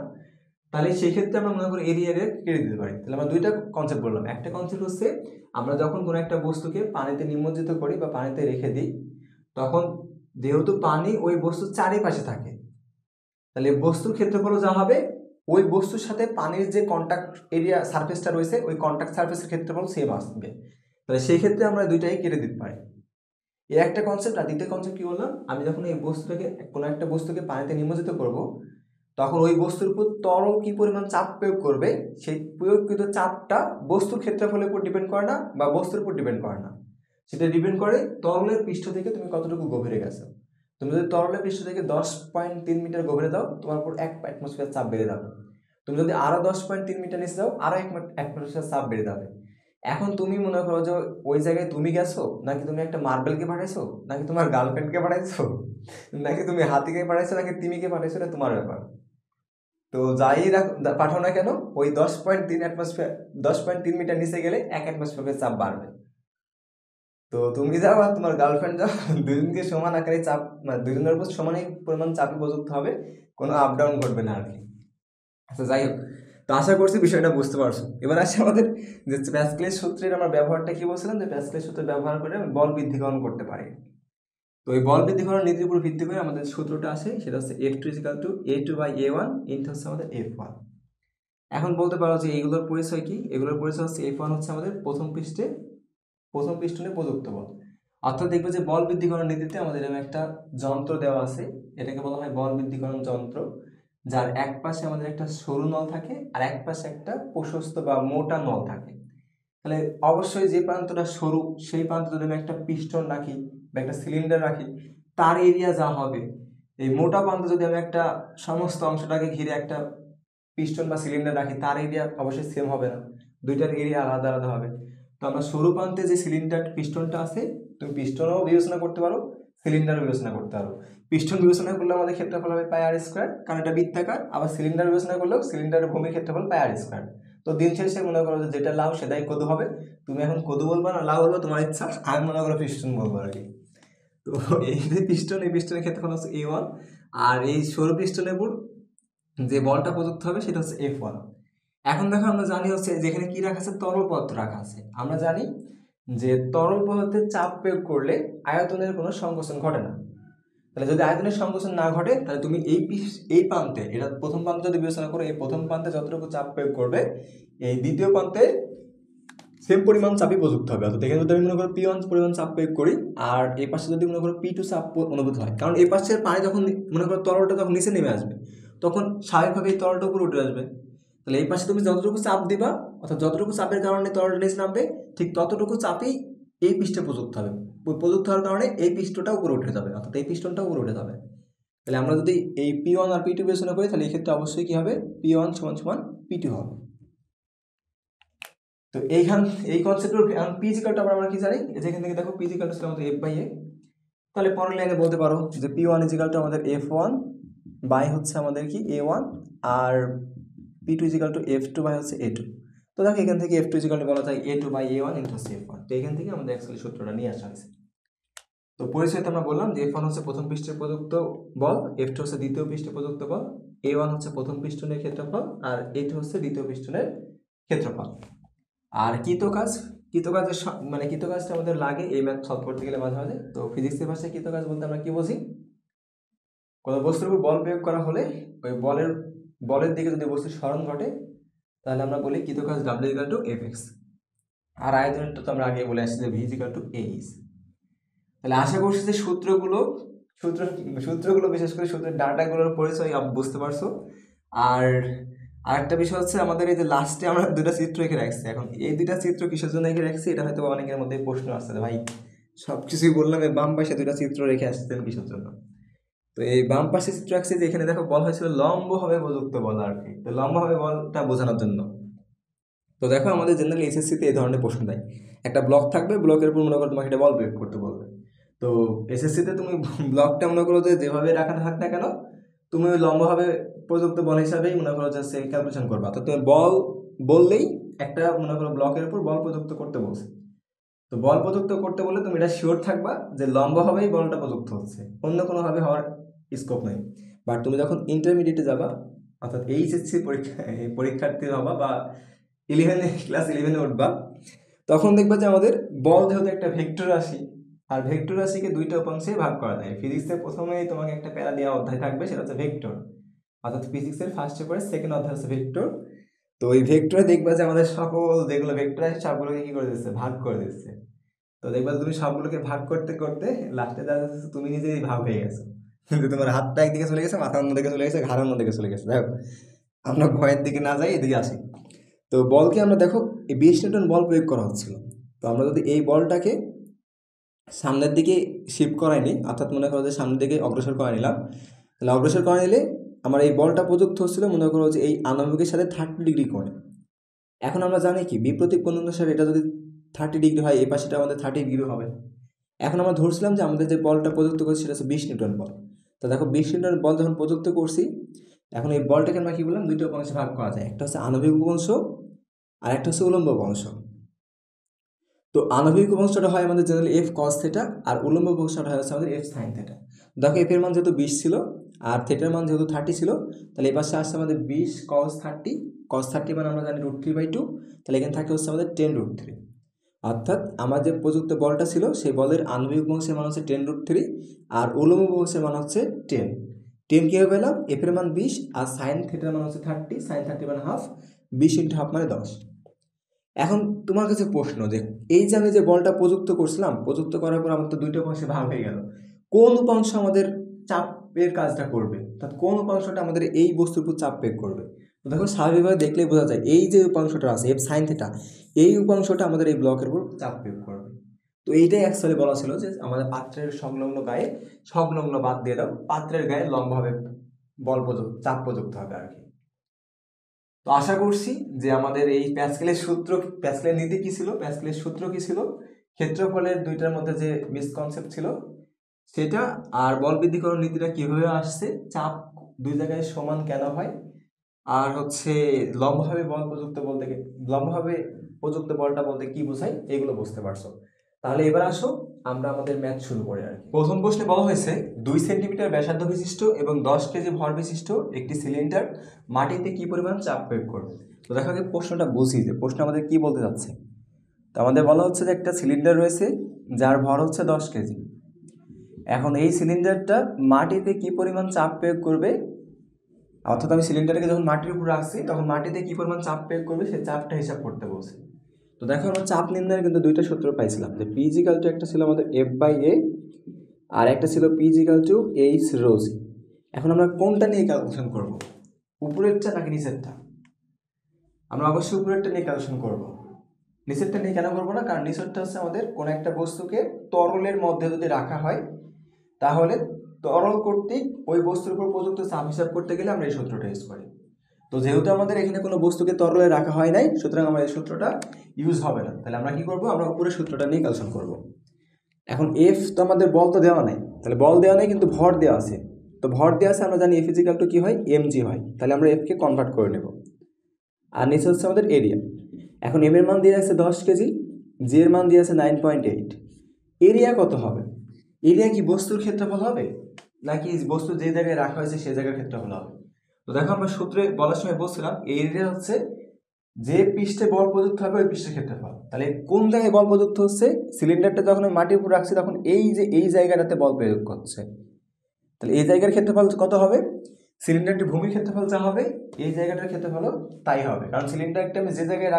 তাহলে সেই ক্ষেত্রে আমরা মনে করি এরিয়া কেটে দিতে পারি। তাহলে আমরা দুইটা কনসেপ্ট বললাম। একটা কনসেপ্ট হচ্ছে আমরা যখন কোনো একটা বস্তুকে পানিতে নিমজ্জিত করি বা পানিতে রেখে দিই, তখন যেহেতু পানি ওই বস্তুর চারিপাশে থাকে, তাহলে বস্তুর ক্ষেত্রফল যা হবে ওই বস্তুর সাথে পানির যে কন্ট্যাক্ট এরিয়া সারফেসটা রয়েছে ওই কন্ট্যাক্ট সারফেসের ক্ষেত্রফল সেম আসবে। তাহলে সেই ক্ষেত্রে আমরা দুইটাই কেটে দিতে পারি। এই একটা কনসেপ্ট। আর দ্বিতীয় কনসেপ্ট কি বললাম, আমি যখন এই বস্তুটাকে কোনো একটা বস্তুকে পানিতে নিমজ্জিত করব, তখন ওই বস্তুর উপর তরল কি পরিমাণ চাপ প্রয়োগ করবে, সেই প্রয়োগকৃত চাপটা বস্তুর ক্ষেত্রফলের উপর ডিপেন্ড করে না বা বস্তুর উপর ডিপেন্ড করে না, সেটা ডিপেন্ড করে তরলের পৃষ্ঠ থেকে তুমি কতটুকু গভীরে গেছো। তুমি যদি তরলের পৃষ্ঠ থেকে 10.3 মিটার গভীরে দাও, তোমার উপর 1 অ্যাটমসফিয়ার চাপ বেড়ে যাবে। তুমি যদি আরো 10.3 মিটার নিচে যাও, আরো 1 অ্যাটমসফিয়ার চাপ বেড়ে যাবে। এখন তুমি মনে করো যে ওই জায়গায় তুমি গেছো, নাকি তুমি একটা মার্বেলকে পাঠাইছো, নাকি তোমার গার্লফ্রেন্ডকে পাঠাইছো, নাকি তুমি হাতিকে পাঠাইছো, নাকি তিমিকে পাঠাইছো, এটা তোমার ব্যাপার। তো যাই পাঠাও না কেন, ওই 10.3 মিটার নিচে গেলে 1 অ্যাটমসফিয়ারের চাপ বাড়বে। তো তুমি যাও আর তোমার গার্লফ্রেন্ড যাও, দুজনকে সমান আকারে চাপ, মানে দুজনের উপর সমানই পরিমাণ চাপই প্রযুক্ত হবে, কোনো আপ ডাউন ঘটবে না আর কি। আচ্ছা যাই হোক, তো আশা করছি বিষয়টা বুঝতে পারছো। এবার আসে আমাদের যে প্যাসকেলের সূত্রের আমার ব্যবহারটা কি বলছিলাম, যে প্যাসকেলের সূত্র ব্যবহার করে আমি বল বৃদ্ধিকরণ করতে পারি। তো এই বল বৃদ্ধিকরণ নীতির উপর ভিত্তি করে আমাদের সূত্রটা আসে, সেটা হচ্ছে F2 = A2/A1 ইনটু হচ্ছে আমাদের F1। এখন বলতে পারো যে এইগুলোর পরিচয় কি? এগুলোর পরিচয় হচ্ছে F1 হচ্ছে আমাদের প্রথম পিস্টনে প্রযুক্ত বল। অর্থাৎ দেখবে যে বল বৃদ্ধিকরণ নীতিতে আমাদের এরকম একটা যন্ত্র দেওয়া আছে, এটাকে বলা হয় বল বৃদ্ধিকরণ যন্ত্র, যার এক পাশে আমাদের একটা সরু নল থাকে আর এক পাশে একটা প্রশস্ত বা মোটা নল থাকে। তাহলে অবশ্যই যে প্রান্তটা সরু সেই প্রান্তে যদি আমি একটা পিস্টন রাখি বা একটা সিলিন্ডার রাখি, তার এরিয়া যা হবে, এই মোটা প্রান্তে যদি আমি একটা সমস্ত অংশটাকে ঘিরে একটা পিস্টন বা সিলিন্ডার রাখি, তার এরিয়া অবশ্যই সেম হবে না, দুইটার এরিয়া আলাদা আলাদা হবে। তো আমরা সরু প্রান্তে যে সিলিন্ডার পিস্টনটা আছে, তুমি পিস্টনও বিবেচনা করতে পারো, সিলিন্ডারও বিবেচনা করতে পারো। পিস্টন বিবেচনা করলে আমাদের ক্ষেত্রফল হবে পাই আর স্কোয়ার, কারণ এটা বৃত্তাকার। আবার সিলিন্ডার বিবেচনা করলেও সিলিন্ডারের ভূমির ক্ষেত্রফল পাই আর স্কোয়ার। তো দিন শেষে মনে করো যে যেটা লাভ সেটাই কদু হবে। তুমি এখন কদু বলবা না লাভ বলবো, তোমার ইচ্ছা। আমি মনে করো পিস্টন বলবো আর কি। তো এই যে পিস্টন, এই পিস্টনের ক্ষেত্রফল হচ্ছে A1, আর এই সরু পিস্টনের উপর যে বলটা প্রযুক্ত হবে সেটা হচ্ছে F1। এখন দেখো আমরা জানি হচ্ছে যেখানে কি রাখা আছে, তরল পদার্থ রাখা আছে। আমরা জানি যে তরল পদার্থে চাপ প্রয়োগ করলে আয়তনের কোনো সংকোচন ঘটে না। তাহলে যদি আয়তনের সংকোচন না ঘটে, তাহলে তুমি এই প্রান্তে, এটা প্রথম প্রান্তে যদি বিবেচনা করো, এই প্রথম প্রান্তে যতটুকু চাপ প্রয়োগ করবে, এই দ্বিতীয় প্রান্তে সেম পরিমাণ চাপই প্রযুক্ত হবে। অর্থাৎ এখানে যদি আমি মনে করো P1 পরিমাণ চাপ প্রয়োগ করি, আর এই পাশে যদি মনে করো P2 চাপ অনুভূত হয়, কারণ এই পাশের পানি যখন মনে করো তরলটা যখন নিচে নেমে আসবে, তখন স্বাভাবিকভাবে এই তরলটা উপরে উঠে আসবে। তাহলে এই পাশে তুমি যতটুকু চাপ দিবা, অর্থাৎ যতটুকু চাপের কারণে তরলটা নিচে নামবে, ঠিক ততটুকু চাপই এই পৃষ্ঠে প্রযুক্ত হবে। প্রযুক্ত হওয়ার কারণে এই পৃষ্ঠটা উপরে উঠে যাবে, অর্থাৎ এই পিস্টনটা উপরে উঠে যাবে। তাহলে আমরা যদি এই P1 আর P2 বিবেচনা করি, তাহলে এই ক্ষেত্রে অবশ্যই কি হবে, P1 = P2 হবে। তো এই কনসেপ্টের পি ইজিক্যালটা আমরা কি জানি, যেখান থেকে দেখো পি ইজিক্যালটা ছিল আমাদের F/A। তাহলে পরের লাইনে বলতে পারো যে P1 ইজিক্যালটা আমাদের F1 বাই হচ্ছে আমাদের কি A1, R P2 ইজিক্যালটা F2 by হচ্ছে A2। তো দেখো এখান থেকে F2 ইজিক্যালটা বলা যায় A2/A1 ইনটু F1। তো এখান থেকে আমাদের অ্যাকচুয়ালি সূত্রটা নিয়ে আসা হয়েছে। তো পরিচয়তে আমরা বললাম যে F1 হচ্ছে প্রথম পৃষ্ঠে প্রযুক্ত বল, F2 হচ্ছে দ্বিতীয় পৃষ্ঠে প্রযুক্ত বল, A1 হচ্ছে প্রথম পিস্টনের ক্ষেত্রফল, আর A2 হচ্ছে দ্বিতীয় পিস্টনের ক্ষেত্রফল। আর কৃতকাজের মানে কৃতকাজটা আমাদের লাগে এই ম্যাথ সলভ করতে গেলে মাঝে মাঝে। তো ফিজিক্সের ভাষায় কৃতকাজ বলতে আমরা কি বুঝি, কোনো বস্তুর উপর বল প্রয়োগ করা হলে ওই বলের দিকে যদি বস্তুর স্মরণ ঘটে, তাহলে আমরা বলি কৃতকাজ W = Fx। আর আয়তনটা তো আমরা আগে বলে আসছি যে V = AS। তাহলে আশা করছি যে সূত্রগুলো বিশেষ করে সূত্রের ডাটাগুলোর পরিচয় বুঝতে পারছো। আর আরেকটা বিষয় হচ্ছে আমাদের এই যে লাস্টে আমরা দুটা চিত্র রেখে রাখছি। এখন এই দুটা চিত্র কিসের জন্য রেখে রাখছি, এটা হয়তো অনেকের মধ্যে প্রশ্ন আসছে ভাই সব কিছুই বললাম, এই বাম পাশে দুটা চিত্র রেখে আসছেন কিসের জন্য। তো এই বাম পাশে চিত্র রাখছি যে এখানে দেখো বল হয়েছিল লম্বভাবে প্রযুক্ত বল আর কি। তো লম্বভাবে বলটা বোঝানোর জন্য, তো দেখো আমাদের জেনারেল এসএসসিতে এই ধরনের প্রশ্ন দেয়, একটা ব্লক থাকবে, ব্লকের উপর মনে করো তোমাকে একটা বল প্রয়োগ করতে বলবে। তো এসএসসিতে তুমি ব্লকটা মনে করো যে যেভাবে রাখা থাক না কেন, তুমি ওই লম্বভাবে প্রযুক্ত বল হিসাবেই মনে করো যে ক্যালকুলেশন করবা। তো তুমি বল বললেই একটা মনে করো ব্লকের উপর বল প্রযুক্ত করতে বলছে। তো বল প্রযুক্ত করতে বললে তুমি এটা শিওর থাকবা যে লম্বভাবেই বলটা প্রযুক্ত হচ্ছে, অন্য কোনোভাবে হওয়ার স্কোপ নেই। বাট তুমি যখন ইন্টারমিডিয়েটে যাবা, অর্থাৎ এইচএসসি পরীক্ষার্থী হবা বা ক্লাস 11-এ উঠবা, তখন দেখবা যে আমাদের বল যেহেতু একটা ভেক্টর রাশি, আর ভেক্টর রাশিকে দুইটা উপাংশে ভাগ করা যায়। ফিজিক্সের প্রথমেই তোমাকে একটা প্যারা দেওয়া অধ্যায় থাকবে, সেটা হচ্ছে ভেক্টর। অর্থাৎ ফিজিক্সের ফার্স্ট পেপারের সেকেন্ড অধ্যায় হচ্ছে ভেক্টর। তো ওই ভেক্টরে দেখবা যে আমাদের সকল যেগুলো ভেক্টর আছে সবগুলোকে কি করে দিচ্ছে, ভাগ করে দিচ্ছে। তো দেখবা তুমি সবগুলোকে ভাগ করতে করতে লাস্টে দেখা যাচ্ছে তুমি নিজেই ভাগ হয়ে গেছো, কিন্তু তোমার হাতটা একদিকে চলে গেছে, মাথার অন্য দিকে চলে গেছে, ঘাড়ের অন্য দিকে চলে গেছে। দেখো আমরা ভয়ের দিকে না যাই, এদিকে আসি। তো বলকে আমরা দেখো এই 20 নিউটন বল প্রয়োগ করা হচ্ছিল। তো আমরা যদি এই বলটাকে সামনের দিকে শিফট করাই নিই, অর্থাৎ মনে করো যে সামনের দিকে অগ্রসর করে নিলাম, তাহলে অগ্রসর করে নিলে আমার এই বলটা প্রযুক্ত হচ্ছিল মনে করো যে এই আনবিকের সাথে 30 ডিগ্রি কোণে। এখন আমরা জানি কি বিপরীত কোণ অনুসারে এটা যদি 30 ডিগ্রি হয়, এই পাশেটা আমাদের 30 ডিগ্রি হবে। এখন আমরা ধরছিলাম যে আমাদের যে বলটা প্রযুক্ত করছি সেটা হচ্ছে 20 নিউটন বল। তো দেখো 20 নিউটন বল যখন প্রযুক্ত করছি, এখন এই বলটাকে আমরা কি বললাম, দুইটা উপাংশে ভাগ করা যায়, একটা হচ্ছে আণবিক উপাংশ আর একটা হচ্ছে উলম্ব উপাংশ। তো আণবিক উপাংশটা হয় আমাদের জেনারেলি F cos θ, আর উলম্ব উপাংশটা হয় হচ্ছে আমাদের F sin θ। দেখো এফ এর মান যেহেতু 20 ছিল, আর থিটার মান যেহেতু 30 ছিল, তাহলে এই পাশে আসছে আমাদের 20 cos 30 মানে আমরা জানি √3/2, তাহলে এখানে থাকে হচ্ছে আমাদের 10√3। অর্থাৎ আমার যে প্রযুক্ত বলটা ছিল সেই বলের আণবিক অংশের মান হচ্ছে 10√3 আর উলম্ব অংশের মান হচ্ছে 10। 10 কীভাবে পেলাম? এফ এর মান 20 আর সাইন থিটার মান হচ্ছে 30, সাইন 30 মানে হাফ, 20 × হাফ মানে 10। এখন তোমার কাছে প্রশ্ন যে এই যে আমি যে বলটা প্রযুক্ত করছিলাম, প্রযুক্ত করার পর আমার তো দুইটা অংশে ভাগ হয়ে গেল, কোন উপাংশ আমাদের চাপের কাজটা করবে, অর্থাৎ কোন উপাংশটা আমাদের এই বস্তুর উপর চাপ প্রয়োগ করবে? তো দেখো স্বাভাবিকভাবে দেখলেই বোঝা যায় এই যে উপাংশটা আছে এফ সাইন থিটা, এই উপাংশটা আমাদের এই ব্লকের উপর চাপ প্রয়োগ করবে। তো এইটাই অ্যাকচুয়ালি বলা ছিল যে আমাদের পাত্রের সংলগ্ন গায়ে সংলগ্ন বাদ দিয়ে দাও, পাত্রের গায়ে লম্বভাবে বল প্রযুক্ত চাপ প্রযুক্ত হবে আর কি। তো আশা করছি যে আমাদের এই প্যাসকেলের নীতি কি ছিল, প্যাসকেলের সূত্র কি ছিল, ক্ষেত্রফলের দুইটার মধ্যে যে মিসকনসেপ্ট ছিল সেটা, আর বল বৃদ্ধিকরণ নীতিটা কিভাবে আসছে, চাপ দুই জায়গায় সমান কেন হয়, আর হচ্ছে লম্বভাবে প্রযুক্ত বলটা বলতে কি বোঝায়, এগুলো বুঝতে পারছো। তাহলে এবার আসো আমরা আমাদের ম্যাথ শুরু করি আর কি। প্রথম প্রশ্নে বলা হয়েছে 2 সেন্টিমিটার ব্যাসার্ধ বিশিষ্ট এবং 10 কেজি ভর বিশিষ্ট একটি সিলিন্ডার মাটিতে কি পরিমাণ চাপ প্রয়োগ করবে। তো দেখা যায় প্রশ্নটা বুঝি যে প্রশ্ন আমাদের কি বলতে যাচ্ছে। তো আমাদের বলা হচ্ছে যে একটা সিলিন্ডার রয়েছে যার ভর হচ্ছে 10 কেজি। এখন এই সিলিন্ডারটা মাটিতে কি পরিমাণ চাপ প্রয়োগ করবে, অর্থাৎ আমি সিলিন্ডারকে যখন মাটির উপর রাখছি তখন মাটিতে কি পরিমাণ চাপ প্রয়োগ করবে সেই চাপটা হিসাব করতে বলছে। তো দেখো আমরা চাপ নির্ণয়ের কিন্তু দুইটা সূত্র পাইছিলাম, যে পি ইজিক্যাল টু একটা ছিল আমাদের F/A আর একটা ছিল পি ইজিক্যাল টু H/ρc। এখন আমরা কোনটা নিয়ে ক্যালকুলেশন করব, উপরেরটা নাকি নিচেরটা? আমরা অবশ্যই উপরেরটা নিয়ে ক্যালকুলেশন করব। নিচেরটা নিয়ে কেন করবো না? কারণ নিচেরটা হচ্ছে আমাদের কোনো একটা বস্তুকে তরলের মধ্যে যদি রাখা হয় তাহলে তরল কর্তৃক ওই বস্তুর উপর প্রযুক্ত চাপ হিসাব করতে গেলে আমরা এই সূত্রটা ইউজ করি। তো যেহেতু আমাদের এখানে কোনো বস্তুকে তরলে রাখা হয় নাই, সুতরাং আমার এই সূত্রটা ইউজ হবে না। তাহলে আমরা কি করব, আমরা উপরের সূত্রটা নিয়ে ক্যালকুলেশন করব। এখন এফ তো আমাদের বল তো দেওয়া নাই, তাহলে বল দেওয়া নেই কিন্তু ভর দেওয়া আছে। তো ভর দেওয়া আছে, আমরা জানি এফ ইজিক্যাল টু কি হয়, এমজি হয়। তাহলে আমরা এফকে কনভার্ট করে নেব। আর নিচে হচ্ছে আমাদের এরিয়া। এখন এম এর মান দিয়ে আছে 10 কেজি, জি এর মান দিয়ে আছে 9.8। এরিয়া কত হবে? এরিয়া কি বস্তুর ক্ষেত্রফল হবে নাকি বস্তু যে জায়গায় রাখা হয়েছে সেই জায়গার ক্ষেত্রফল হবে? তো দেখো আমরা সূত্রে বলার সময় বলছিলাম এরিয়া হচ্ছে যে পৃষ্ঠে বল প্রযুক্ত হবে ওই পৃষ্ঠের ক্ষেত্রফল। তাহলে কোন জায়গায় বল প্রযুক্ত হচ্ছে? সিলিন্ডারটা যখন আমি মাটির উপর রাখছি তখন এই জায়গাটাতে বল প্রয়োগ করছে। তাহলে এই জায়গার ক্ষেত্রফল কত হবে? সিলিন্ডারটি ভূমির ক্ষেত্রফল যা হবে এই জায়গাটার ক্ষেত্রফলও তাই হবে, কারণ সিলিন্ডারটা আমি যে জায়গায়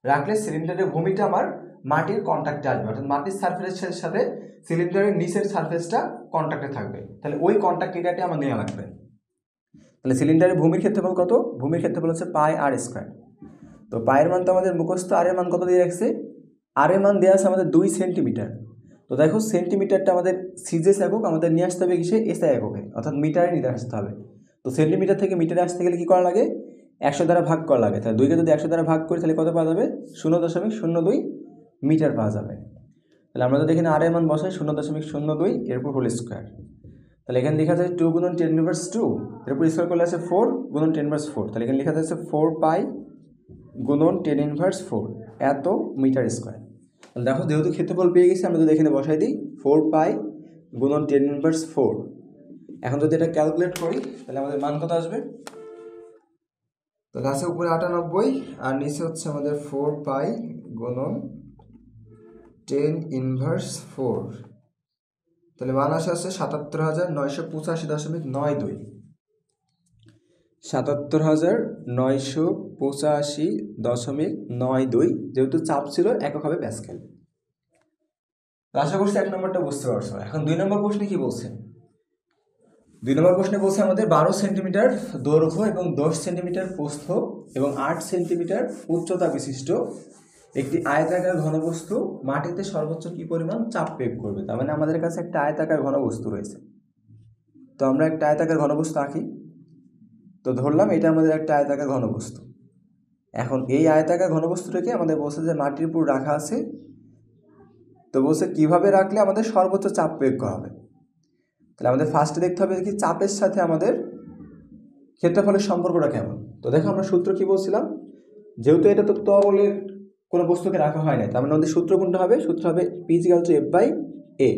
রাখলে সিলিন্ডারের ভূমিটা আমার মাটির কন্ট্যাক্টে আসবে, অর্থাৎ মাটির সারফেসের সাথে সিলিন্ডারের নিচের সারফেসটা কন্ট্যাক্টে থাকবে। তাহলে ওই কন্ট্যাক্ট এরিয়াটি আমার নেওয়া লাগবে। তাহলে সিলিন্ডারের ভূমির ক্ষেত্রফল কত? ভূমির ক্ষেত্রফল হচ্ছে πr²। তো পায়ের মান তো আমাদের মুখস্থ, আর এর মান কত দিয়ে রাখছে? আর এর মান দেওয়া আছে আমাদের 2 সেন্টিমিটার। তো দেখো সেন্টিমিটারটা আমাদের সিজেস একক, আমাদের নিয়ে আসতে হবে কিসে, এসআই এককে, অর্থাৎ মিটারে নিয়ে আসতে হবে। তো সেন্টিমিটার থেকে মিটারে আসতে গেলে কী করা লাগে? 100 দ্বারা ভাগ করা লাগে। তাহলে 2কে যদি 100 দ্বারা ভাগ করি তাহলে কত পাওয়া যাবে? 0.02 মিটার পাওয়া যাবে। তাহলে আমরা যদি এখানে আর এর মান বসাই 0.02 এর উপর হোল স্কোয়ার, তাহলে এখানে লেখা যায় 2 × 10⁻², এর উপর স্কোয়ার করলে আছে 4 × 10⁻4, তাহলে এখানে লেখা যাচ্ছে 4π × 10⁻4 এত মিটার স্কোয়ার। তাহলে দেখো যেহেতু ক্ষেত্রফল পেয়ে গেছি, আমরা যদি এখানে বসাই দিই 4π × 10⁻4, এখন যদি এটা ক্যালকুলেট করি তাহলে আমাদের মান কত আসবে? তাহলে আছে উপরে 98 আর নিচে হচ্ছে আমাদের 4π × 10⁻4, তাহলে মান আসে 77,985.92। 77,985.92, যেহেতু চাপ ছিল একক হবে প্যাসকেল। আশা করছি 1 নম্বরটা বুঝতে পারছো। এখন 2 নম্বর প্রশ্নে কি বলছে? 2 নম্বর প্রশ্নে বলছে আমাদের 12 সেন্টিমিটার দৈর্ঘ্য এবং 10 সেন্টিমিটার প্রস্থ এবং 8 সেন্টিমিটার উচ্চতা বিশিষ্ট একটি আয়তাকার ঘনবস্তু মাটিতে সর্বোচ্চ কি পরিমাণ চাপ প্রয়োগ করবে। তার মানে আমাদের কাছে একটা আয়তাকার ঘনবস্তু রয়েছে। তো আমরা একটা আয়তাকার ঘনবস্তু আঁকি। তো ধরলাম এটা আমাদের একটা আয়তাকার ঘনবস্তু। এখন এই আয়তাকার ঘনবস্তুটাকে আমাদের বলছে যে মাটির উপর রাখা আছে। তো বলছে কীভাবে রাখলে আমাদের সর্বোচ্চ চাপ প্রয়োগ করা হবে। তাহলে আমাদের ফার্স্টে দেখতে হবে কি চাপের সাথে আমাদের ক্ষেত্রফলের সম্পর্কটা কেমন। তো দেখো আমরা সূত্র কি বলছিলাম, যেহেতু এটা তো তরলের কোনো বস্তুকে রাখা হয় না, তার মানে আমাদের সূত্র কোনটা হবে? সূত্র হবে P = F/A।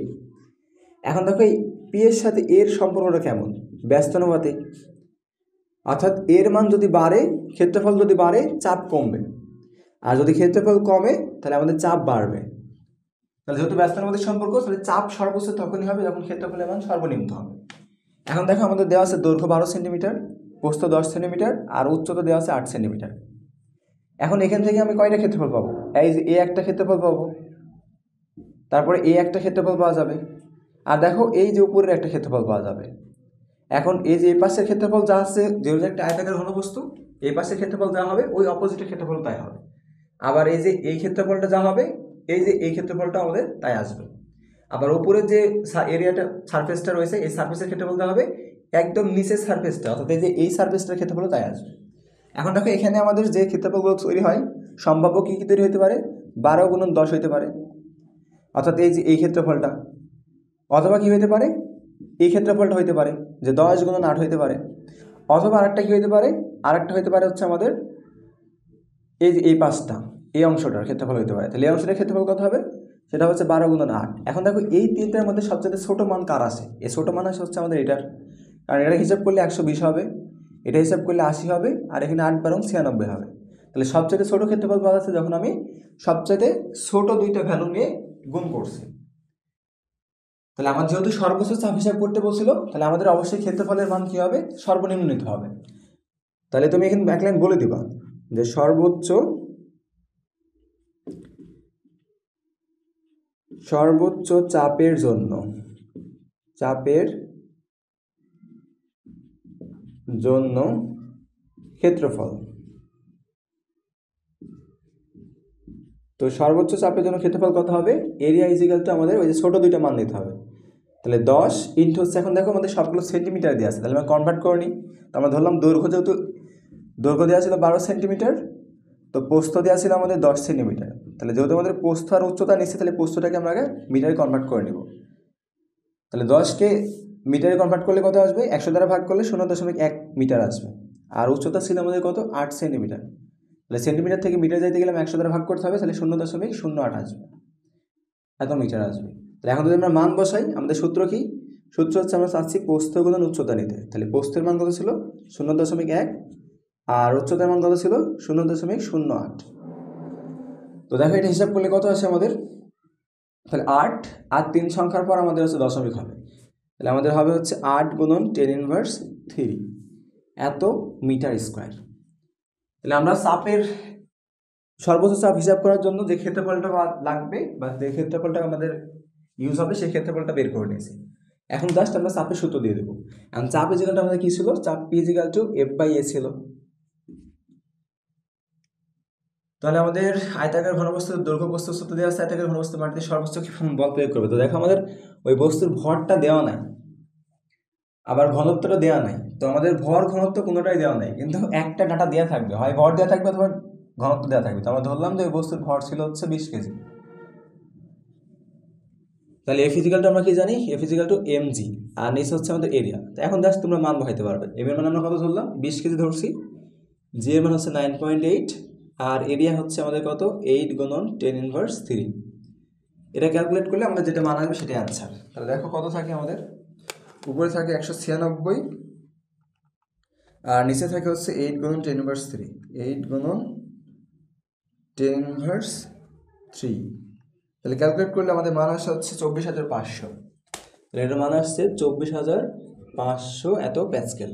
এখন দেখো এই পি এর সাথে এর সম্পর্কটা কেমন? ব্যস্তানুপাতিক, অর্থাৎ এর মান যদি বাড়ে, ক্ষেত্রফল যদি বাড়ে, চাপ কমবে, আর যদি ক্ষেত্রফল কমে তাহলে আমাদের চাপ বাড়বে। তাহলে যেহেতু ব্যস্তানুপাতিক সম্পর্ক, তাহলে চাপ সর্বোচ্চ তখনই হবে যখন ক্ষেত্রফলের মান সর্বনিম্ন হবে। এখন দেখো আমাদের দেওয়া আছে দৈর্ঘ্য 12 সেন্টিমিটার, প্রস্থ 10 সেন্টিমিটার, আর উচ্চতা দেওয়া আছে 8 সেন্টিমিটার। এখন এখান থেকে আমি কয়টা ক্ষেত্রফল পাবো? এই যে এ একটা ক্ষেত্রফল পাবো, তারপরে এ একটা ক্ষেত্রফল পাওয়া যাবে, আর দেখো এই যে উপরের একটা ক্ষেত্রফল পাওয়া যাবে। এখন এই যে এই পাশের ক্ষেত্রফল যা আছে, যেহেতু একটা আয়তাকার ঘনবস্তু, এই পাশের ক্ষেত্রফল যা হবে ওই অপোজিটের ক্ষেত্রফল তাই হবে। আবার এই যে এই ক্ষেত্রফলটা যা হবে, এই যে এই ক্ষেত্রফলটা আমাদের তাই আসবে। আবার উপরের যে এরিয়াটা, সারফেসটা রয়েছে, এই সারফেসের ক্ষেত্রফল যা হবে, একদম নিচের সারফেসটা, অর্থাৎ এই যে এই সারফেসটার ক্ষেত্রফল তাই আসবে। এখন দেখো এখানে আমাদের যে ক্ষেত্রফলগুলো তৈরি হয়, সম্ভাব্য কী কী তৈরি হতে পারে? 12 গুণন 10 হতে পারে, অর্থাৎ এই যে এই ক্ষেত্রফলটা, অথবা কী হতে পারে, এই ক্ষেত্রফলটা হইতে পারে যে 10 গুণন 8 হইতে পারে, অথবা আরেকটা কী হইতে পারে, আরেকটা হইতে পারে হচ্ছে আমাদের এই যে এই পাঁচটা, এই অংশটার ক্ষেত্রফল হইতে পারে। তাহলে এই অংশটার ক্ষেত্রফল কত হবে? সেটা হচ্ছে 12 গুণন 8। এখন দেখো এই তিনটার মধ্যে সবচেয়ে ছোট মান কার আসে? এই ছোট মান আসে হচ্ছে আমাদের এটার, কারণ এটা হিসাব করলে 120 হবে, এটা হিসাব করলে 80 হবে, আর এখানে 8 বারং 96 হবে। তাহলে সবচেয়ে ছোট ক্ষেত্রফল পাওয়া যাচ্ছে যখন আমি সবচেয়ে ছোট দুইটা ভ্যালু নিয়ে গুণ করছি। তাহলে আমার যেহেতু সর্বোচ্চ চাপ হিসাব করতে বলছিল, তাহলে আমাদের অবশ্যই ক্ষেত্রফলের মান কী হবে? সর্বনিম্ন নিতে হবে। তাহলে তুমি এখানে এক লাইন বলে দিবা যে সর্বোচ্চ চাপের জন্য ক্ষেত্রফল। তো সর্বোচ্চ চাপের জন্য ক্ষেত্রফল কত হবে? এরিয়া ইজিক্যাল টু আমাদের ওই যে ছোটো দুইটা মান নিতে হবে। তাহলে 10 ইন্টু হচ্ছে, এখন দেখো আমাদের সবগুলো সেন্টিমিটার দেওয়া আছে, তাহলে আমরা কনভার্ট করে নিই। তো আমরা ধরলাম দৈর্ঘ্য, যেহেতু দৈর্ঘ্য দেওয়া ছিল 12 সেন্টিমিটার, তো প্রস্থ দেওয়া ছিল আমাদের 10 সেন্টিমিটার। তাহলে যেহেতু আমাদের প্রস্থ আর উচ্চতা নিচ্ছে, তাহলে প্রস্থটাকে আমরা আগে মিটারে কনভার্ট করে নেব। তাহলে 10কে মিটারে কনভার্ট করলে কত আসবে? 100 দ্বারা ভাগ করলে 0.1 মিটার আসবে। আর উচ্চতা ছিল আমাদের কত? 8 সেন্টিমিটার। তাহলে সেন্টিমিটার থেকে মিটার যাইতে গেলে 100 দ্বারা ভাগ করতে হবে, তাহলে 0.08 আসবে, এত মিটার আসবে। তাহলে এখন যদি আমরা মান বসাই, আমাদের সূত্র কি? সূত্র হচ্ছে আমরা চাচ্ছি প্রস্থ গুণন উচ্চতা নিতে। তাহলে প্রস্থের মান কত ছিল? 0.1, আর উচ্চতার মান কত ছিল? 0.08। তো দেখো এটা হিসাব করলে কত আসে আমাদের? তাহলে 8 আর 3 সংখ্যার পর আমাদের হচ্ছে দশমিক হবে, তাহলে আমাদের হবে হচ্ছে 8 গুণন 10⁻³ এত মিটার স্কোয়ার। তাহলে আমরা চাপের সর্বোচ্চ চাপ হিসাব করার জন্য যে ক্ষেত্রফলটা লাগবে বা যে ক্ষেত্রফলটা আমাদের ইউজ হবে, সেই ক্ষেত্রফলটা বের করে নিয়েছি। এখন জাস্ট আমরা চাপের সূত্র দিয়ে দেবো। এখন চাপের জায়গাটা আমাদের কী ছিল? চাপ P = F/A ছিল। তাহলে আমাদের আয়তাকার ঘনবস্তুর দৈর্ঘ্য প্রস্থ সূত্র দেওয়া আছে, আয়তাকার ঘনবস্তু মাটিতে সর্বোচ্চ কি বল প্রয়োগ করবে। তো দেখো আমাদের ওই বস্তুর ভরটা দেওয়া নাই, আবার ঘনত্বটা দেওয়া নাই। তো আমাদের ভর ঘনত্ব কোনোটাই দেওয়া নাই, কিন্তু একটা ডাটা দেওয়া থাকবে, হয় ভর দেওয়া থাকবে অথবা ঘনত্ব দেওয়া থাকবে। তো আমরা ধরলাম যে ওই বস্তুর ভর ছিল হচ্ছে 20 কেজি। তাহলে F = আমরা কি জানি? F = mg, আর নিচে হচ্ছে আমাদের এরিয়া। তো এখন জাস্ট তোমরা মান বসাইতে পারবে। এম এর মান আমরা কত ধরলাম? 20 কেজি ধরছি। জি এর মান হচ্ছে 9.8, আর এরিয়া হচ্ছে আমাদের কত? 8 গুণন 10⁻³। এটা ক্যালকুলেট করলে আমাদের যেটা মান আসবে সেটাই আনসার। তাহলে দেখো কত থাকে আমাদের? উপরে থাকে 196, আর নিচে থাকে হচ্ছে 8 গুণন 10⁻³। 8 গুণন 10⁻³। তাহলে ক্যালকুলেট করলে আমাদের মান আসে হচ্ছে 24,500। তাহলে এটার মান আসছে 24,500 এত প্যাসকেল।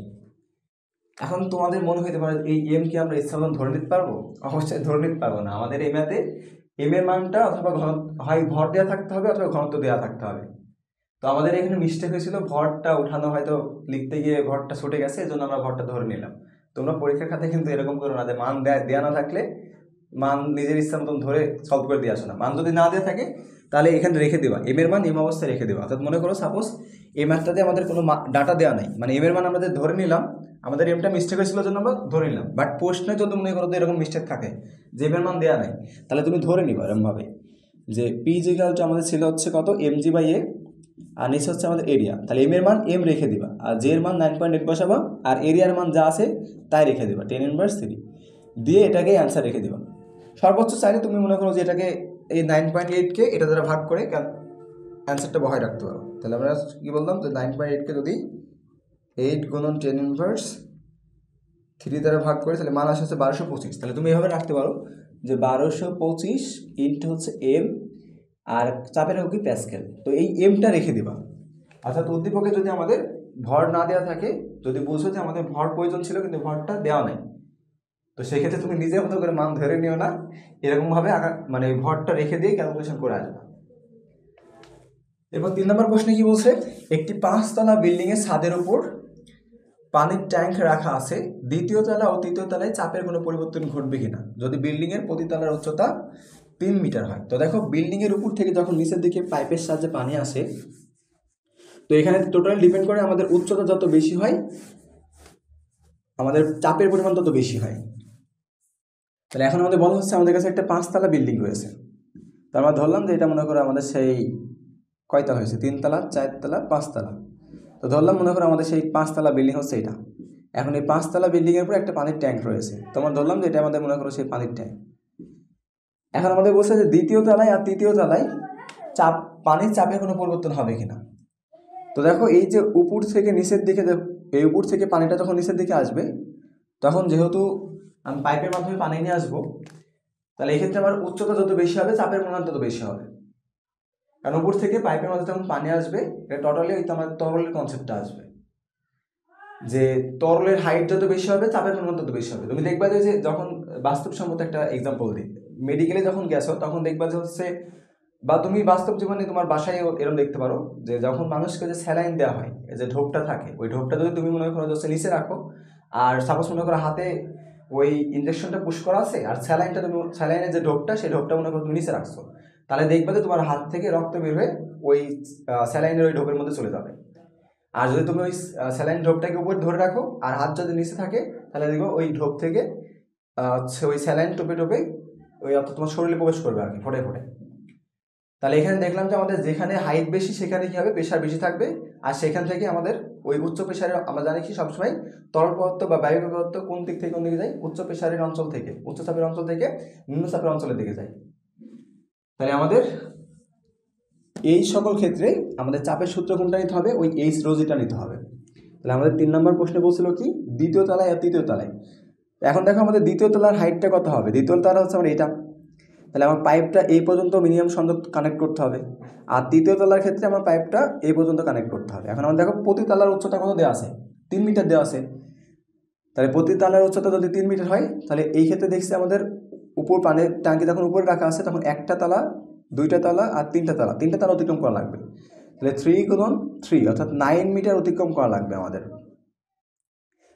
এখন তোমাদের মনে হইতে পারে এই এম কি আমরা ইচ্ছা মতন ধরে নিতে পারবো? অবশ্যই ধরে নিতে পারবো না। আমাদের এই ম্যাথে এম এর মানটা অথবা হয় ভর দেওয়া থাকতে হবে অথবা ঘনত্ব দেওয়া থাকতে হবে। তো আমাদের এখানে মিস্টেক হয়েছিল, ভরটা উঠানো হয়তো লিখতে গিয়ে ভরটা ছুটে গেছে, এই জন্য আমরা ভরটা ধরে নিলাম। তোমরা পরীক্ষার খাতে কিন্তু এরকম করো না যে মান দেওয়া না থাকলে মান নিজের ইচ্ছা মতন ধরে সলভ করে দিয়ে আসো না। মান যদি না দেওয়া থাকে তাহলে এখানে রেখে দেওয়া, এম এর মান এম অবস্থায় রেখে দেওয়া। অর্থাৎ মনে করো সাপোজ এই ম্যাথটাতে আমাদের কোনো ডাটা দেওয়া নাই, মানে এম এর মান আমাদের ধরে নিলাম, আমাদের এমটা মিস্টেক হয়েছিল জন্য আমরা ধরে নিলাম। বাট প্রশ্নে যদি মনে করো তো এরকম মিস্টেক থাকে যে এম এর মান দেওয়া নাই, তাহলে তুমি ধরে নিবা এরকমভাবে যে P = আমাদের ছিল হচ্ছে কত? mg/a, আর নিচে হচ্ছে আমাদের এরিয়া। তাহলে এম এর মান এম রেখে দিবা, আর জে এর মান 9.8 বসাবা, আর এরিয়ার মান যা আছে তাই রেখে দিবা 10⁻³ দিয়ে, এটাকেই অ্যান্সার রেখে দিবা। সর্বোচ্চ চাইলে তুমি মনে করো যে এটাকে এই 9.8কে এটা দ্বারা ভাগ করে অ্যান্সারটা বহাই রাখতে পারো। তাহলে আমরা কী বললাম যে 9.8কে যদি 8 গুণন 10 ইনভার্স 3 দ্বারা ভাগ করে তাহলে মান আসে হচ্ছে 1225। তাহলে তুমি এভাবে রাখতে পারো যে 1225 ইন্টু হচ্ছে এম, আর চাপের একক কি প্যাসকেল। তো এই এমটা রেখে দিবা। অর্থাৎ উদ্দীপকে যদি আমাদের ভর না দেওয়া থাকে, যদি বুঝো যে আমাদের ভর প্রয়োজন ছিল কিন্তু ভরটা দেওয়া নাই, তো সেক্ষেত্রে তুমি নিজের মতো করে মান ধরে নিও না, এরকমভাবে মানে ভরটা রেখে দিয়ে ক্যালকুলেশন করে আসবে। এরপর 3 নম্বর প্রশ্নে কি বলছে, একটি 5তলা বিল্ডিংয়ের ছাদের উপর পানির ট্যাঙ্ক রাখা আছে, দ্বিতীয় তলা ও তৃতীয় তলায় চাপের কোনো পরিবর্তন ঘটবে কিনা যদি বিল্ডিংয়ের প্রতি তলার উচ্চতা 3 মিটার হয়। তো দেখো বিল্ডিংয়ের উপর থেকে যখন নিচের দিকে পাইপের সাহায্যে পানি আসে, তো এখানে টোটাল ডিপেন্ড করে আমাদের উচ্চতা যত বেশি হয় আমাদের চাপের পরিমাণ তত বেশি হয়। তাহলে এখন আমাদের বলা হচ্ছে আমাদের কাছে একটা 5তলা বিল্ডিং রয়েছে, তো আমরা ধরলাম যে এটা মনে করো আমাদের সেই কয়তলা হয়েছে, 3 তলা 4 তলা 5 তলা। তো ধরলাম মনে করো আমাদের সেই 5তলা বিল্ডিং হচ্ছে এটা। এখন এই 5তলা বিল্ডিংয়ের উপর একটা পানির ট্যাঙ্ক রয়েছে, তো আমরা ধরলাম যে এটা আমাদের মনে করো সেই পানির ট্যাঙ্ক। এখন আমাদের বলছে যে দ্বিতীয় তলায় আর তৃতীয় তলায় পানির চাপের কোনো পরিবর্তন হবে কিনা। তো দেখো এই যে উপর থেকে নিচের দিকে, এই উপর থেকে পানিটা যখন নিচের দিকে আসবে, তখন যেহেতু আমি পাইপের মাধ্যমে পানি নিয়ে আসবো, তাহলে এক্ষেত্রে আমার উচ্চতা যত বেশি হবে চাপের পরিমাণ তত বেশি হবে। কারণ উপর থেকে পাইপের মধ্যে যখন পানি আসবে, এটা টোটালি ওই আমার তরলের কনসেপ্টটা আসবে, যে তরলের হাইট যত বেশি হবে চাপের পরিমাণ তত বেশি হবে। তুমি দেখবা যে যখন বাস্তবসম্মত একটা এক্সাম্পল দিই, মেডিকেলে যখন গেছো তখন দেখবা যে হচ্ছে, বা তুমি বাস্তব জীবনে তোমার বাসায় এরকম দেখতে পারো যে যখন মানুষকে যে স্যালাইন দেওয়া হয়, যে ঢোপটা থাকে, ওই ঢোপটা যদি তুমি মনে করো হচ্ছে নিচে রাখো, আর সাপোজ মনে করো হাতে ওই ইঞ্জেকশনটা পুশ করা আছে, আর স্যালাইনটা তুমি স্যালাইনের যে ঢোপটা সেই ঢোপটা মনে করো তুমি নিচে রাখছো, তাহলে দেখবে যে তোমার হাত থেকে রক্ত বের হয়ে ওই স্যালাইনের ওই ঢোপের মধ্যে চলে যাবে। আর যদি তুমি ওই স্যালাইন ঢোপটাকে উপরে ধরে রাখো আর হাত যদি নিচে থাকে, তাহলে দেখবো ওই ঢোপ থেকে ওই স্যালাইন টোপে টোপে ওই অর্থাৎ তোমার শরীরে প্রবেশ করবে আর কি, ফোটে ফোটে। তাহলে এখানে দেখলাম যে আমাদের যেখানে হাইট বেশি সেখানে কি হবে, প্রেশার বেশি থাকবে, আর সেখান থেকে আমাদের ওই উচ্চ প্রেশারের, আমরা জানি কি সবসময় তরল পদার্থ বা বায়ু পদার্থ কোন দিক থেকে কোন দিকে যায়, উচ্চ প্রেশারের অঞ্চল থেকে, উচ্চ চাপের অঞ্চল থেকে নিম্ন চাপের অঞ্চলের দিকে যায়। তাহলে আমাদের এই সকল ক্ষেত্রে আমাদের চাপের সূত্র কোনটা নিতে হবে, ওই এইচ রোজিটা নিতে হবে। তাহলে আমাদের 3 নম্বর প্রশ্নে বলছিল কি, দ্বিতীয় তলায় আর তৃতীয় তলায়। এখন দেখো আমাদের দ্বিতীয় তলার হাইটটা কত হবে, দ্বিতীয় তলা হচ্ছে আমার এটা, তাহলে আমার পাইপটা এই পর্যন্ত মিনিমাম সংযোগ কানেক্ট করতে হবে, আর তৃতীয় তলার ক্ষেত্রে আমার পাইপটা এই পর্যন্ত কানেক্ট করতে হবে। এখন আমার দেখো প্রতি তলার উচ্চতা কত দেওয়া আছে, 3 মিটার দেওয়া আছে। তাহলে প্রতি তলার উচ্চতা যদি 3 মিটার হয়, তাহলে এই ক্ষেত্রে দেখছি আমাদের উপর পানির ট্যাঙ্কি যখন উপরে রাখা আছে তখন একটা তলা, দুইটা তলা আর তিনটা তলা অতিক্রম করা লাগবে। তাহলে 3 গুণন 3 অর্থাৎ 9 মিটার অতিক্রম করা লাগবে আমাদের।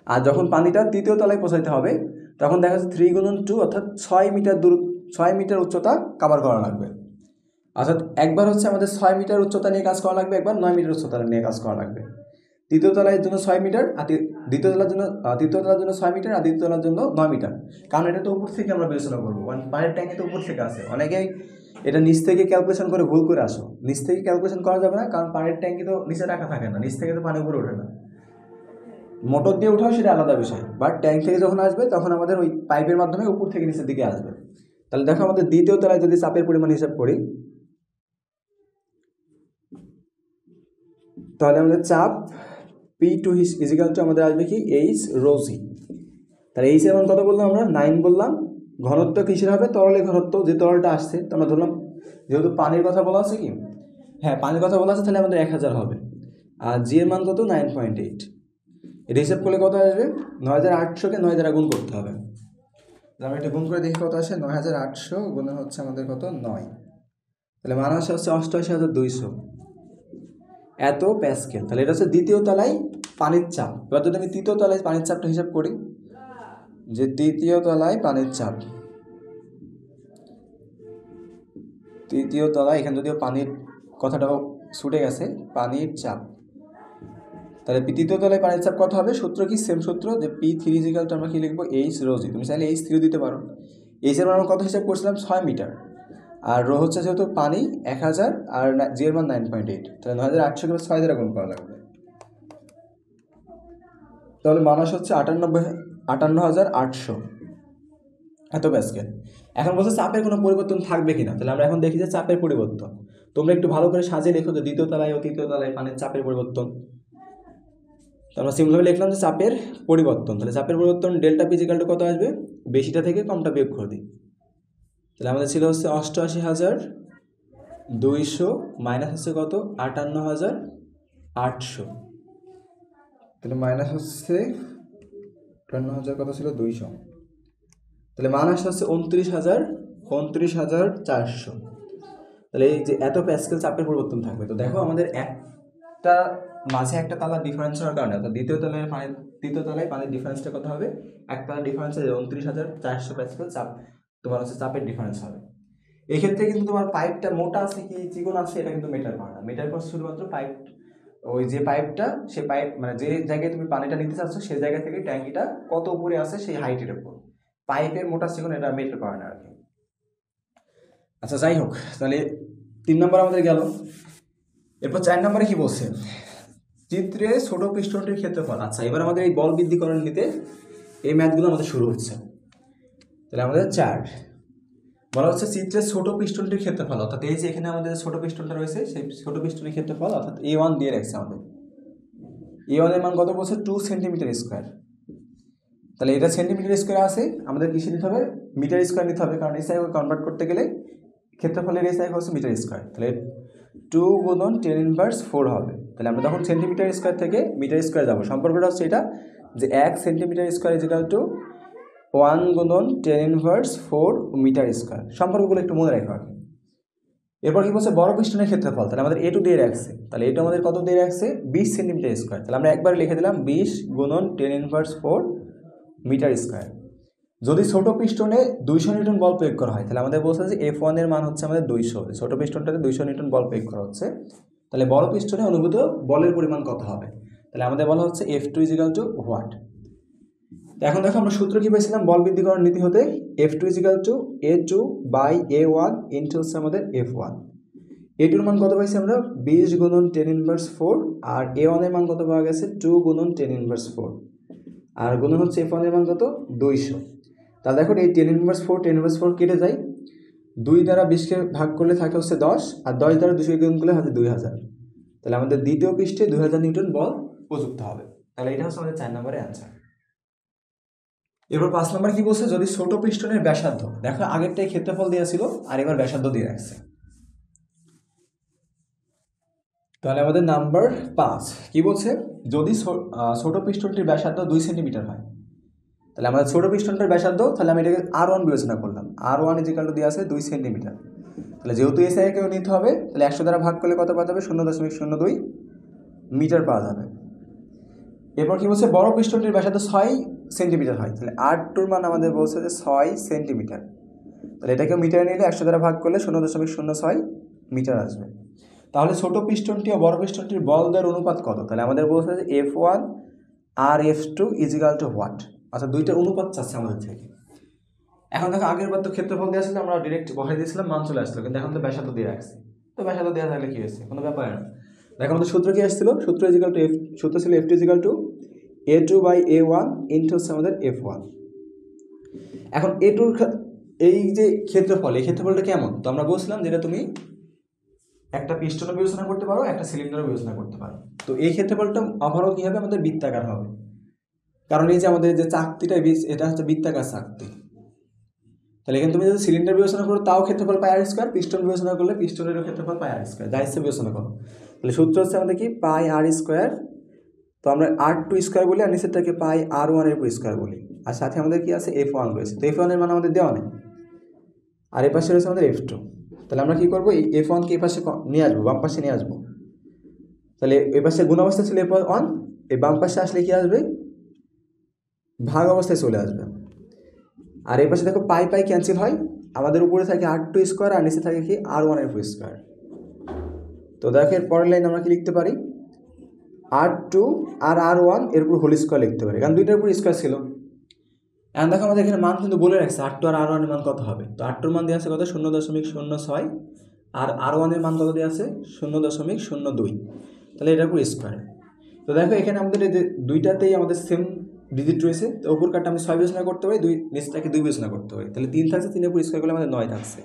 আর যখন পানিটা তৃতীয় তলায় পৌঁছাইতে হবে তখন দেখা যাচ্ছে 3 গুণন 2 অর্থাৎ 6 মিটার উচ্চতা কভার করা লাগবে। অর্থাৎ একবার হচ্ছে আমাদের 6 মিটার উচ্চতা নিয়ে কাজ করা লাগবে, একবার 9 মিটার উচ্চতা নিয়ে কাজ করা লাগবে। তৃতীয় তলার জন্য 6 মিটার আর তৃতীয় তলার জন্য 6 মিটার আর দ্বিতীয় তলার জন্য 9 মিটার। কারণ এটা তো উপর থেকে আমরা বিবেচনা করবো, পানির ট্যাঙ্কি তো উপর থেকে আছে। অনেকেই এটা নিচ থেকে ক্যালকুলেশন করে ভুল করে আসো, নিচ থেকে ক্যালকুলেশন করা যাবে না, কারণ পানির ট্যাঙ্কি তো নিচে রাখা থাকে না, নিচ থেকে তো পানি উপরে ওঠে না, মোটর দিয়ে উঠাও সেটা আলাদা বিষয়, বাট ট্যাঙ্ক থেকে যখন আসবে তখন আমাদের ওই পাইপের মাধ্যমে উপর থেকে নিচের দিকে আসবে। তাহলে দেখো আমাদের দ্বিতীয় তলায় যদি চাপের পরিমাণ হিসাব করি, তাহলে আমাদের চাপ P2 ইজিক্যাল টু আমাদের আসবে কি এইচ রো জি। তাহলে এইচ এর মান কত বললাম আমরা, 9 বললাম। ঘনত্ব কিসের হবে, তরলের ঘনত্ব, যে তরলটা আসছে তো আমরা ধরলাম, যেহেতু পানির কথা বলা আছে কি, হ্যাঁ পানির কথা বলা আছে, তাহলে আমাদের 1000 হবে। আর জি এর মান কত, 9.8। এটা হিসাব করলে কত আসবে, 9800কে 9 দ্বারা গুণ করতে হবে। আমি এটা গুণ করে দেখি কত আসে, 9800 গুণে হচ্ছে আমাদের কত 9, তাহলে মান আসে হচ্ছে 88,200 এত প্যাসকেল। তাহলে এটা হচ্ছে দ্বিতীয় তলায় পানির চাপ। এবার যদি আমি তৃতীয় তলায় পানির চাপটা হিসাব করি, যে তৃতীয় তলায় পানির চাপ, তৃতীয় তলায় এখানে যদিও পানির কথাটাও ছুটে গেছে, পানির চাপ, তাহলে তৃতীয় তলায় পানির চাপ কত হবে, সূত্র কি সেম সূত্র, যে P3 ইজিক্যাল টু আমরা কি লিখবো, এইচ রো জি। তুমি চাইলে H3 দিতে পারো। এইচ এর মান কত হিসাব করছিলাম, 6 মিটার, আর রো হচ্ছে যেহেতু পানি 1000, আর জি এর মান 9.8, তাহলে 9800কে 6 দ্বারা গুণ করা লাগবে। তাহলে মান আসে হচ্ছে 58,800। এত প্যাসকেল। এখন বলছে চাপের কোনো পরিবর্তন থাকবে কিনা, তাহলে আমরা এখন দেখি যে চাপের পরিবর্তন। তোমরা একটু ভালো করে সাজিয়ে লেখো যে দ্বিতীয় তলায় ও তৃতীয় তলায় পানির চাপের পরিবর্তন। তো আমরা সিম্পলভাবে লিখলাম যে চাপের পরিবর্তন, তাহলে চাপের পরিবর্তন ডেল্টা পি ইকুয়াল টু কত আসবে, বেশিটা থেকে কমটা বিয়োগ করে দিই। তাহলে আমাদের ছিল হচ্ছে 88,200 মাইনাস হচ্ছে কত 58,800, তাহলে মাইনাস হচ্ছে 58,000 কত ছিল 200, তাহলে মান আসা হচ্ছে 29,400। তাহলে এই যে এত প্যাসকেল চাপের পরিবর্তন থাকবে। তো দেখো আমাদের একটা মাঝে একটা তালার ডিফারেন্স হওয়ার কারণে, অর্থাৎ তৃতীয় তলায় পানির ডিফারেন্সটা কত হবে, এক তালার ডিফারেন্স 29,400 প্যাসকেল চাপ তোমার হচ্ছে চাপের ডিফারেন্স হবে। এক্ষেত্রে কিন্তু তোমার পাইপটা মোটা আছে কি চিকন আছে এটা কিন্তু মেটার করে না, মেটার করে শুধুমাত্র পাইপ, ওই যে পাইপটা সে পাইপ মানে যে জায়গায় তুমি পানিটা নিতে চাচ্ছ সেই জায়গা থেকে ট্যাঙ্কিটা কত উপরে আছে সেই হাইটের উপর, পাইপের মোটা চিকন এটা মেটার করে না আর কি। আচ্ছা যাই হোক, তাহলে 3 নম্বর আমাদের গেল। এরপর 4 নম্বরে কি বলছে, চিত্রে ছোট পিস্টনটির ক্ষেত্রফল। আচ্ছা এবার আমাদের এই বল বৃদ্ধিকরণ নিতে এই ম্যাথগুলো আমাদের শুরু হচ্ছে। তাহলে আমাদের 4 বলা হচ্ছে চিত্রের ছোট পিস্টনটির ক্ষেত্রফল, অর্থাৎ এই যে এখানে আমাদের ছোট পিস্টনটা রয়েছে সেই ছোট পিস্টনের ক্ষেত্রফল অর্থাৎ A1 দিয়ে রাখছে আমাদের। A1 এর মান কত বলছে 2 সেন্টিমিটার স্কোয়ার। তাহলে এটা সেন্টিমিটার স্কোয়ার আছে, আমাদের কিসে নিতে হবে মিটার স্কোয়ার নিতে হবে, কারণ এসআই কনভার্ট করতে গেলে ক্ষেত্রফলের এসআই হচ্ছে মিটার স্কোয়ার। তাহলে 2 গুণন 10⁻⁴ হবে। তাহলে আমরা তখন সেন্টিমিটার স্কোয়ার থেকে মিটার স্কোয়ার যাবো, সম্পর্কটা হচ্ছে এটা যে 1 centimetre square is equal two 1 গুণন 10⁻⁴ মিটার স্কোয়ার। সম্পর্কগুলো একটু মনে রাখো। এরপর কি বলছে বড় পিস্টনের ক্ষেত্রফল, তাহলে আমাদের A2 দিয়ে রাখছে, তাহলে এটা আমাদের কত দিয়ে রাখছে 20 সেন্টিমিটার স্কোয়ার। তাহলে আমরা একবার লিখে দিলাম 20 গুণন 10⁻⁴ মিটার স্কোয়ার। যদি ছোট পিস্টনে 200 নিউটন বল প্রয়োগ করা হয়, তাহলে আমাদের বলছে যে F1 এর মান হচ্ছে আমাদের 200, ছোট পিস্টনটাতে 200 নিউটন বল প্রয়োগ করা হচ্ছে, তাহলে বড় পিস্টনে অনুভূত বলের পরিমাণ কত হবে, তাহলে আমাদের বলা হচ্ছে F2 is equal to what. এখন দেখো আমরা সূত্র কি পেয়েছিলাম বল বৃদ্ধিকরণ নীতি হতে, F2 is equal to A2 by A1 into হচ্ছে আমাদের F1। A2 এর মান কত পাইছি আমরা 20 গুণন 10⁻⁴, আর A1 এর মান কত পাওয়া গেছে 2 গুণন 10⁻⁴, আর গুণন হচ্ছে F1 এর মান কত 200। তাহলে দেখো এই 10⁻⁴ কেটে যায়, 2 দ্বারা 20কে ভাগ করলে থাকে হচ্ছে 10, আর 10 দ্বারা 200 গুণ করলে হবে 2000। তাহলে আমাদের দ্বিতীয় পৃষ্ঠে 2000 নিউটন বল প্রযুক্ত হবে। তাহলে এটা হচ্ছে আমাদের 4 নম্বরের অ্যান্সার। এরপর 5 নম্বর কি বলছে, যদি ছোট পিস্টনের ব্যাসার্ধ, দেখো আগেরটাই ক্ষেত্রফল দেওয়া ছিল আর এবার ব্যাসার্ধ দিয়ে রাখছে। তাহলে আমাদের নাম্বার 5 কি বলছে, যদি ছোট পিস্টনটির ব্যাসার্ধ 2 সেন্টিমিটার হয়, তাহলে আমাদের ছোট পিস্টনটার ব্যাসার্ধ, তাহলে আমি এটাকে R1 বিবেচনা করলাম, R1 ইজ ইকুয়াল টু দেওয়া আছে 2 সেন্টিমিটার। তাহলে যেহেতু এসআই কেউ নিতে হবে, তাহলে 100 দ্বারা ভাগ করলে কত পাওয়া যাবে 0.02 মিটার পাওয়া যাবে। এরপর কি বলছে বড় পিস্টনটির ব্যাসার্ধ 6 সেন্টিমিটার হয়, তাহলে R2 মান আমাদের বলছে যে 6 সেন্টিমিটার। তাহলে এটাকে মিটারে নিলে 100 দ্বারা ভাগ করলে 0.06 মিটার আসবে। তাহলে ছোট পিস্টনটি ও বড় পিস্টনটির বল দেওয়ার অনুপাত কত, তাহলে আমাদের বলছে যে F1 আর F2 is equal to what, আচ্ছা দুইটার অনুপাত চাচ্ছে আমাদের থেকে। এখন দেখো আগের বার তো ক্ষেত্রফল দেওয়া ছিল, আমরা ডিরেক্ট বসাই দিয়েছিলাম, মান চলে আসলো, কিন্তু এখন তো ব্যাসার্ধ দিয়ে রাখছি, তো ব্যাসার্ধ দেওয়া থাকলে কি হয়েছে কোনো ব্যাপার না। দেখো আমাদের সূত্র কি আসছিল, সূত্র ইজ ইকুয়াল টু সূত্র ছিল F2 is equal to A2 by A1 into হচ্ছে আমাদের F1। এখন A2 এই যে ক্ষেত্রফল, এই ক্ষেত্রফলটা কেমন, তো আমরা বলছিলাম যেটা তুমি একটা পিস্টনও বিবেচনা করতে পারো, একটা সিলিন্ডারও বিবেচনা করতে পারো। তো এই ক্ষেত্রফলটা ওভারঅল কী হবে আমাদের বৃত্তাকার হবে, কারণ এই যে আমাদের যে চাকতিটা এটা হচ্ছে বৃত্তাকার চাকতি। তাহলে এখানে তুমি যদি সিলিন্ডার বিবেচনা করো তাও ক্ষেত্রফল পাই R স্কোয়ার, পিস্টন বিবেচনা করলে পিস্টনেরও ক্ষেত্রফল পাই R স্কোয়ার, যা ইচ্ছে বিবেচনা করো। তাহলে সূত্র হচ্ছে আমাদের কি পাই R স্কোয়ার, তো আমরা R2 স্কোয়ার বলি, আর নিচেরটাকে পাই R1 এর উপর স্কোয়ার বলি, আর সাথে আমাদের কি আছে F1 রয়েছে, তো F1 এর মান আমাদের দেওয়া নেই, আর এ পাশে রয়েছে আমাদের F2। তাহলে আমরা কী করবো, এই F1কে এই পাশে নিয়ে আসবো, বাম পাশে নিয়ে আসবো। তাহলে এই পাশে গুণ অবস্থা ছিল F1, এই বাম পাশে আসলে কি আসবে ভাগ অবস্থায় চলে আসবে। আর এই পাশে দেখো পাই পাই ক্যান্সেল হয়, আমাদের উপরে থাকে R2 স্কোয়ার, আর নিচে থাকে কি R1 এর উপর স্কোয়ার। তো দেখো এর পরের লাইন আমরা কি লিখতে পারি, R2 আর R1 এর উপর হোল স্কোয়ার লিখতে পারি, কারণ দুইটার উপর স্কোয়ার ছিল। এখন দেখো আমাদের এখানে মান কিন্তু বলে রাখছে R2 আর R1 এর মান কত হবে, তো R2 এর মান দেওয়া আছে কত 0.06, আর R1 এর মান কত দেওয়া আছে 0.02, তাহলে এটার উপর স্কোয়ার। তো দেখো এখানে আমাদের এই যে দুইটাতেই আমাদের সেম ডিজিট রয়েছে, তো উপর কারটা আমি 6 বিবেচনা করতে পারি, নিচটাকে 2 বিবেচনা করতে পারি, তাহলে 3 থাকছে, 3 এর উপর স্কোয়ার করলে আমাদের 9 থাকছে।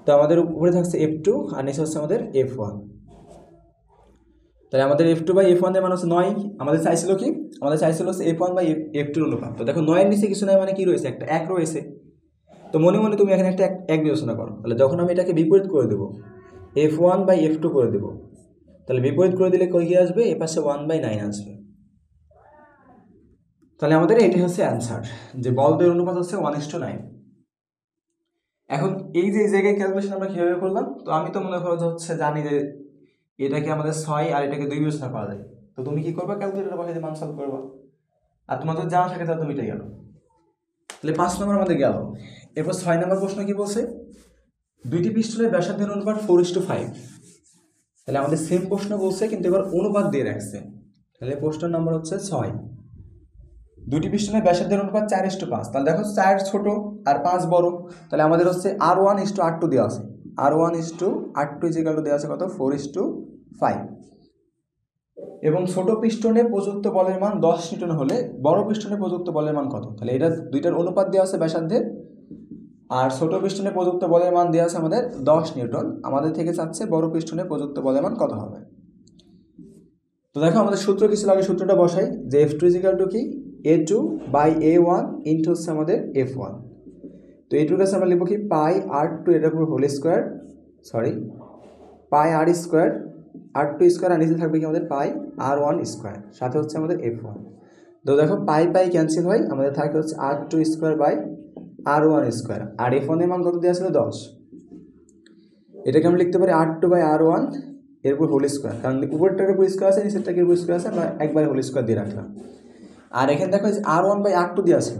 তো আমাদের উপরে থাকছে F2 আর নিচে হচ্ছে আমাদের F1। তাহলে আমাদের F2 বাই F1 এর মান হচ্ছে 9। আমাদের চাইছিল কি, আমাদের চাইছিল হচ্ছে F1 বাই F2 এর অনুপাত। তো দেখো 9 এর নিচে কিছু নাই মানে কি রয়েছে, একটা 1 রয়েছে। তো মনে মনে তুমি এখানে একটা 1 বিবেচনা করো, তাহলে যখন আমি এটাকে বিপরীত করে দেবো, F1 বাই F2 করে দেবো, তাহলে বিপরীত করে দিলে কই গিয়ে আসবে, এ পাশে 1/9 আসবে। তাহলে আমাদের এটাই হচ্ছে অ্যান্সার, যে বলদের অনুপাত হচ্ছে 1:9। এখন এই যে জায়গায় ক্যালকুলেশন আমরা কিভাবে করলাম, তো আমি তো মনে করো হচ্ছে জানি যে এটাকে আমাদের 6 আর এটাকে 2 বিবেচনা করা যায়। তো তুমি কি করবা, ক্যালকুলেটর বসাই মান সলভ করবা, আর তোমাদের জানা থাকে তাহলে তুমি এটাই গেল। তাহলে 5 নম্বর আমাদের গেল। এরপর 6 নম্বর প্রশ্ন কি বলছে, দুইটি পিস্টনের ব্যাসার্ধের অনুপাত 4:5। তাহলে আমাদের সেম প্রশ্ন বলছে, কিন্তু এবার অনুপাত দিয়ে রাখছে। তাহলে প্রশ্ন নম্বর হচ্ছে 6, দুটি পিস্টনের ব্যাসার্ধের অনুপাত 4:5। তাহলে দেখো 4 ছোট আর 5 বড়, তাহলে আমাদের হচ্ছে R1:R2 দেওয়া আছে। R1:R2 দেওয়া আছে কত, 4:5। এবং ছোট পিস্টনে প্রযুক্ত বলের মান 10 নিউটন হলে বড় পিস্টনে প্রযুক্ত বলের মান কত। তাহলে এটা দুইটার অনুপাত দেওয়া আছে ব্যাসার্ধের, আর ছোট পিস্টনে প্রযুক্ত বলের মান দেওয়া আছে আমাদের 10 নিউটন। আমাদের থেকে চাচ্ছে বড় পিস্টনে প্রযুক্ত বলের মান কত হবে। তো দেখো আমাদের সূত্র কি ছিল, আগে সূত্রটা বসাই, যে F2 কি A2 বাই A1 ইন্টু হচ্ছে আমাদের F1। তো এটুর কাছে আমরা লিখবো কি পাই R2 এটার উপর হোল স্কোয়ার, পাই R স্কোয়ার, R2 স্কোয়ার, আর নিচে থাকবে কি আমাদের পাই R1 স্কোয়ার, সাথে হচ্ছে আমাদের F1। তো দেখো পাই পাই ক্যান্সেল হয়, আমাদের থাকে হচ্ছে R2 square by R1 square, R F1 এর মান কত দেওয়া ছিল 10। এটাকে আমরা লিখতে পারি R2 বাই R1 এর উপর হোল স্কোয়ার, কারণ উপরটার উপর স্কোয়ার আছে, নিচেরটাকে উপর স্কোয়ার আছে, আমরা একবারে হোল স্কোয়ার দিয়ে রাখলাম। আর এখানে দেখো R1 বাই R2 দেওয়া ছিল,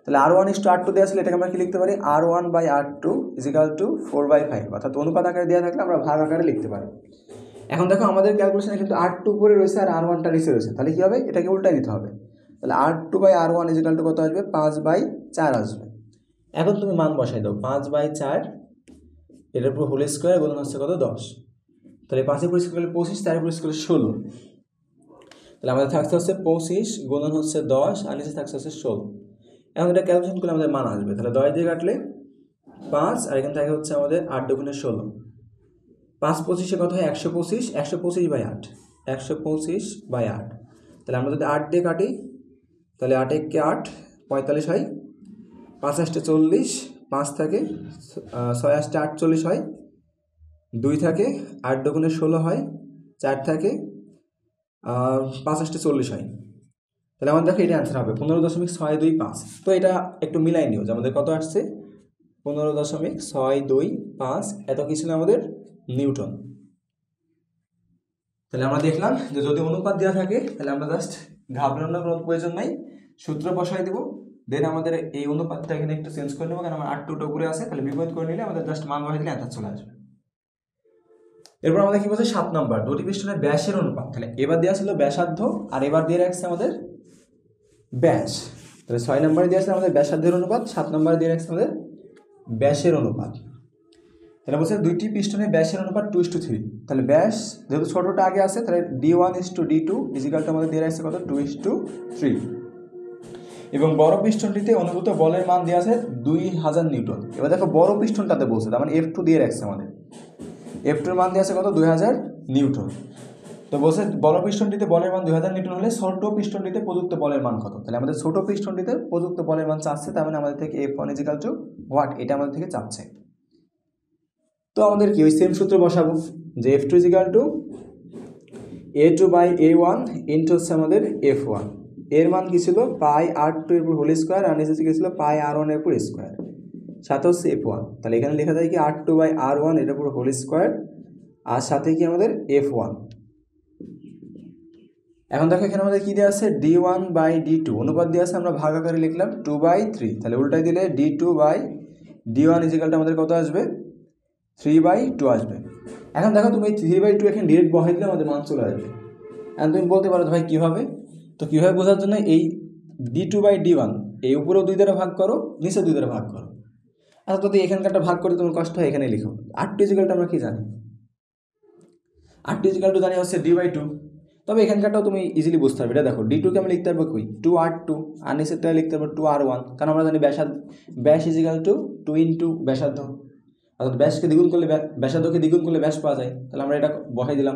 তাহলে R1:R2 দেওয়া ছিল, এটাকে আমরা কি লিখতে পারি, R1 বাই R2 4/5, অর্থাৎ অনুপাত আকারে দেওয়া থাকলে আমরা ভাগ আকারে লিখতে পারি। এখন দেখো আমাদের ক্যালকুলেশনে কিন্তু R2 উপরে রয়েছে আর R1টা নিচে রয়েছে, তাহলে কি হবে, এটাকে উল্টাই নিতে হবে। তাহলে R2 বাই R1 কত আসবে, 5/4 আসবে। এখন তুমি মান বসাই দাও, 5/4 এটার উপর হোল স্কোয়ার গুণন হচ্ছে কত, 10। তাহলে 5-এর উপর স্কোয়ার করলে 25, 4-এর উপর স্কোয়ার 16। তাহলে আমাদের থাকছে হচ্ছে 25 গুণন হচ্ছে 10, আর নিচে থাকছে হচ্ছে 16। এখন এটা ক্যালকুলেশন করলে আমাদের মান আসবে, তাহলে 10 দিয়ে কাটলে 5, আর এখানে থাকে হচ্ছে আমাদের 8×2=16। 5×25 কত হয়, 125, 125/8, 125/8। তাহলে আমরা যদি 8 দিয়ে কাটি, তাহলে 8 × 8 45 হয়, 5 × 8 40, 5 থাকে, 6 × 8 48 হয়, 2 থাকে, 8×2=16 হয়, 4 থাকে, 5 × 8 40 হয়। তাহলে আমাদের দেখো এটা অ্যান্সার হবে 15.625। তো এটা একটু মিলাই নিও যে আমাদের কত আসছে, 15.625। এত কি ছিল আমাদের, নিউটন। তাহলে আমরা দেখলাম যে যদি অনুপাত দেওয়া থাকে তাহলে আমরা জাস্ট ঘাবড়ানোর কোনো প্রয়োজন নাই, সূত্র বসাই দেবো, দেন আমাদের এই অনুপাতটা এখানে একটু চেঞ্জ করে নেবো, কারণ আমার R2টা উপরে আছে, তাহলে বিপরীত করে নিলে আমাদের জাস্ট মান বসাই দিলে অ্যান্সার চলে আসবে। এরপর আমাদের কি বলছে 7 নম্বর, দুটি পিস্টনের ব্যাসের অনুপাত। তাহলে এবার দেওয়া ছিল ব্যাসার্ধ, আর এবার দিয়ে রাখছে আমাদের ব্যাস। তাহলে 6 নম্বরে দিয়ে আসছে আমাদের ব্যাসার্ধের অনুপাত, 7 নম্বরে দিয়ে রাখছে আমাদের ব্যাসের অনুপাত। তাহলে বলছে দুইটি পিস্টনের ব্যাসের অনুপাত 2:3। তাহলে ব্যাস যেহেতু ছোটটা আগে আছে, তাহলে D1:D2 আমাদের দিয়ে রাখছে কত, 2:3। এবং বড় পিস্টনটিতে অনুভূত বলের মান দেওয়া আছে 2000 নিউটন। এবার দেখো বড় পিস্টনটাতে বলছে, তার মানে F2 দিয়ে রাখছে আমাদের, F2 এর মান দেওয়া আছে কত, 2000 নিউটন। তো বলছে বড় পিস্টনটিতে বলের মান 2000 নিউটন হলে ছোট পিস্টনটিতে প্রযুক্ত বলের মান কত। তাহলে আমাদের ছোট পিস্টনটিতে প্রযুক্ত বলের মান চাচ্ছে, তার মানে আমাদের থেকে F1 হোয়াট, এটা আমাদের থেকে চাচ্ছে। তো আমাদের কি ওই সেম সূত্র বসাবো, যে F2 A2 by A1 into হচ্ছে আমাদের F1। এর মান কি ছিল, পাই R2 এর উপর হোল স্কোয়ার, আর নিচে কি ছিল পাই R1 এর উপর স্কোয়ার, সাথে হচ্ছে F1। তাহলে এখানে লেখা যায় কি R2 বাই R1 এর উপর হোল স্কোয়ার, আর সাথে কি আমাদের F1। এখন দেখো এখানে আমাদের কি দেওয়া আছে, D1/D2 অনুপাত দেওয়া আছে, আমরা ভাগ আকারে লিখলাম 2/3। তাহলে উল্টাই দিলে D2/D1 আমাদের কত আসবে, 3/2 আসবে। এখন দেখো তুমি 3/2 এখানে ডিরেক্ট বসাই দিলে আমাদের মান চলে আসবে। এখন তুমি বলতে পারো ভাই কীভাবে, তো কীভাবে বোঝার জন্য এই D2/D1 এই উপরেও 2 দ্বারা ভাগ করো, নিচে 2 দ্বারা ভাগ করো। আচ্ছা যদি এখানকারটা ভাগ করে তোমার কষ্ট হয়, এখানে লিখো R2 আমরা কি জানি, R2 জানি হচ্ছে D/2। তবে এখানকারটাও তুমি ইজিলি বুঝতে পারবে। এটা দেখো D2কে আমি লিখতে পারবো কি 2R2, আর নিচেরটা লিখতে পারবো 2R1, কারণ আমরা জানি ব্যাস ইজিক্যাল টু 2 ইন্টু ব্যাসার্ধ, অর্থাৎ ব্যাসকে দ্বিগুণ করলে ব্যাসার্ধকে দ্বিগুণ করলে ব্যাস পাওয়া যায়। তাহলে আমরা এটা বসাই দিলাম,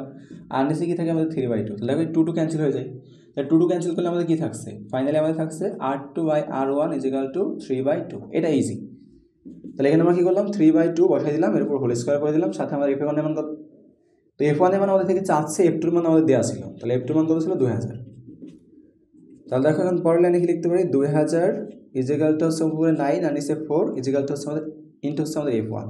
আর নিচে কি থাকে আমাদের 3/2। তাহলে দেখো 2 ক্যান্সেল হয়ে যায়, তাহলে 2 ক্যান্সেল করলে আমাদের কি থাকছে, ফাইনালি আমাদের থাকছে R2/R1 ইজিক্যাল টু 3/2। এটা ইজি। তাহলে এখানে আমরা কি করলাম, 3/2 বসাই দিলাম, এর উপর হোল স্কোয়ার করে দিলাম, সাথে আমার F1 এর মান কত, তো F1 এর মান আমাদের থেকে চাচ্ছে, F2 এর মান আমাদের দেওয়া ছিল, তাহলে F2 এর মান কত ছিল 2000। তাহলে দেখো এখন পরের লাইনে কি লিখতে পারি, 2000 ইজিক্যাল টু হচ্ছে উপরে 9 আর নিচে 4 ইজিক্যাল টু হচ্ছে আমাদের ইন্টু হচ্ছে আমাদের F1।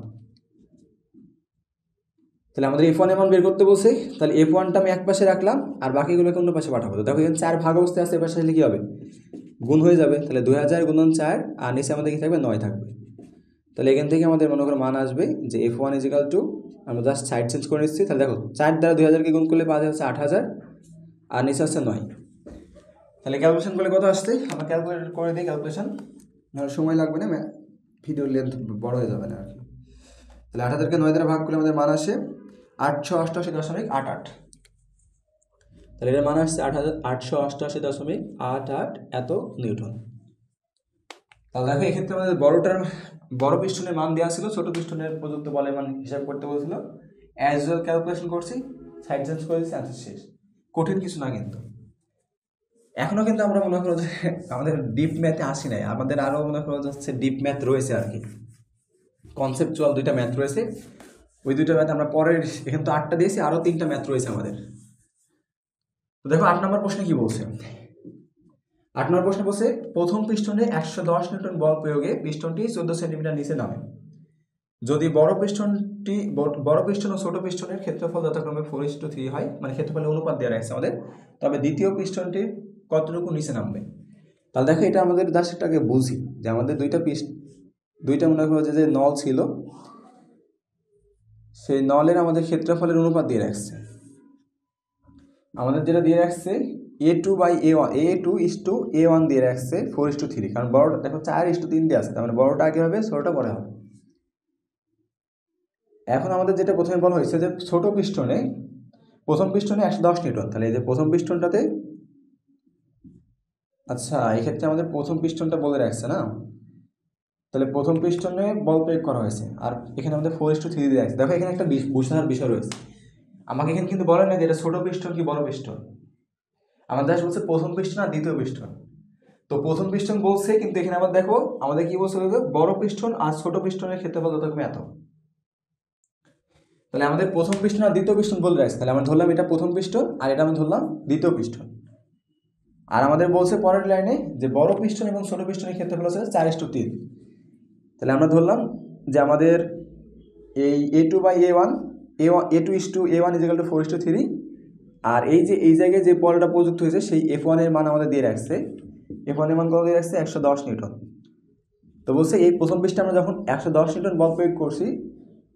তাহলে আমাদের F1 এর মান বের করতে বলছে, তাহলে F1টা আমি এক পাশে রাখলাম আর বাকিগুলোকে অন্য পাশে পাঠাবো। তো দেখো এখানে 4 ভাগ অবস্থায় আছে, এ পাশে আসলে কি হবে, গুণ হয়ে যাবে। তাহলে 2000 গুণন 4 আর নিচে আমাদের কি থাকবে, 9 থাকবে। তাহলে এখান থেকে আমাদের মনে করো মান আসবে যে F1 ইজিক্যাল টু, আমরা জাস্ট সাইড চেঞ্জ করে নিচ্ছি। তাহলে দেখো 4 দ্বারা 2000কে গুণ করলে পাওয়া যাচ্ছে 8000 আর নিচে আসছে 9। তাহলে ক্যালকুলেশন করলে কত আসছে, আমরা ক্যালকুলেট করে দিই ক্যালকুলেশন, নাহলে সময় লাগবে না, ভিডিও লেন্থ বড় হয়ে যাবে না আর কি। তাহলে 8000কে 9 দ্বারা ভাগ করলে আমাদের মান আসে 888.88। তাহলে এটার মান আসছে 888.88 এত নিউটন। তাহলে দেখো এক্ষেত্রে আমাদের বড় পিস্টনের মান দেওয়া ছিল, ছোট পিস্টনের প্রযুক্ত বলের মান হিসাব করতে বলছিল। অ্যাজ ওয়েল ক্যালকুলেশন করছি, সাইড চেঞ্জ করে দিচ্ছি, অ্যান্সার শেষ। কঠিন কিছু না কিন্তু। এখনও কিন্তু আমরা মনে করো যে আমাদের ডিপ ম্যাথে আসি নাই, আমাদের আরও মনে করো হচ্ছে ডিপ ম্যাথ রয়েছে আর কি, কনসেপচুয়াল 2টা ম্যাথ রয়েছে। ওই 2টা ম্যাথ আমরা পরের, এখানে তো 8টা দিয়েছি, আরও 3টা ম্যাথ রয়েছে আমাদের। তো দেখো 8 নম্বর প্রশ্নে কি বলছে, 8 নম্বর প্রশ্নে বলছে প্রথম পিস্টনে 110 নিউটন বল প্রয়োগে পিস্টনটি 14 সেন্টিমিটার নিচে নামে। যদি বড় পিস্টন ও ছোট পিস্টনের ক্ষেত্রফল যথাক্রমে 4:3 হয়, মানে ক্ষেত্রফলের অনুপাত দেওয়া আছে আমাদের, তবে দ্বিতীয় পিস্টনটি কতটুকু নিচে নামবে। তাহলে দেখো এটা আমাদের জাস্টটাকে বুঝি যে আমাদের দুইটা মনে করো যে নল ছিল, সেই নলের আমাদের ক্ষেত্রফলের অনুপাত দিয়ে রাখছে। আমাদের যেটা দিয়ে রাখছে A2/A1 দিয়ে রাখছে 4:3, কারণ বড়টা দেখো 4:3 দিয়ে আছে, তার মানে বড়টা আগে হবে, ছোটটা পরে হবে। এখন আমাদের যেটা প্রথমে বলা হয়েছে যে প্রথম পিস্টনে 110 নিউটন, তাহলে এই যে প্রথম পিস্টনটাতে, আচ্ছা এক্ষেত্রে আমাদের প্রথম পিস্টনটা বলে রাখছে না, তাহলে প্রথম পিস্টনে বল প্রয়োগ করা হয়েছে, আর এখানে আমাদের 4:3 দিয়ে রাখছে। দেখো এখানে একটা বোঝার বিষয় রয়েছে, আমাকে এখানে কিন্তু বলে না যে এটা ছোট পিস্টন কি বড় পিস্টন, আমাদের বলছে প্রথম পিস্টন আর দ্বিতীয় পিস্টন। তো প্রথম পিস্টন বলছে, কিন্তু এখানে আবার দেখো আমাদের কি বলছে, বড় পিস্টন আর ছোট পিস্টনের ক্ষেত্রফল যথাক্রমে এত। তাহলে আমাদের প্রথম পিস্টন আর দ্বিতীয় পিস্টন বলে রাখছে, তাহলে আমরা ধরলাম এটা প্রথম পিস্টন আর এটা আমি ধরলাম দ্বিতীয় পিস্টন। আর আমাদের বলছে পরের লাইনে যে বড় পিস্টন এবং ছোট পিস্টনের ক্ষেত্রফল হচ্ছে 4:3। তাহলে আমরা ধরলাম যে আমাদের এই A2/A1 ইজিক্যাল টু 4:3, আর এই যে এই জায়গায় যে বলটা প্রযুক্ত হয়েছে সেই F1 এর মান আমাদের দিয়ে রাখছে, F1 এর মান কত দিয়ে রাখছে 110 নিউটন। তো বলছে এই প্রথম পিস্টনে আমরা যখন 110 নিউটন বল প্রয়োগ করছি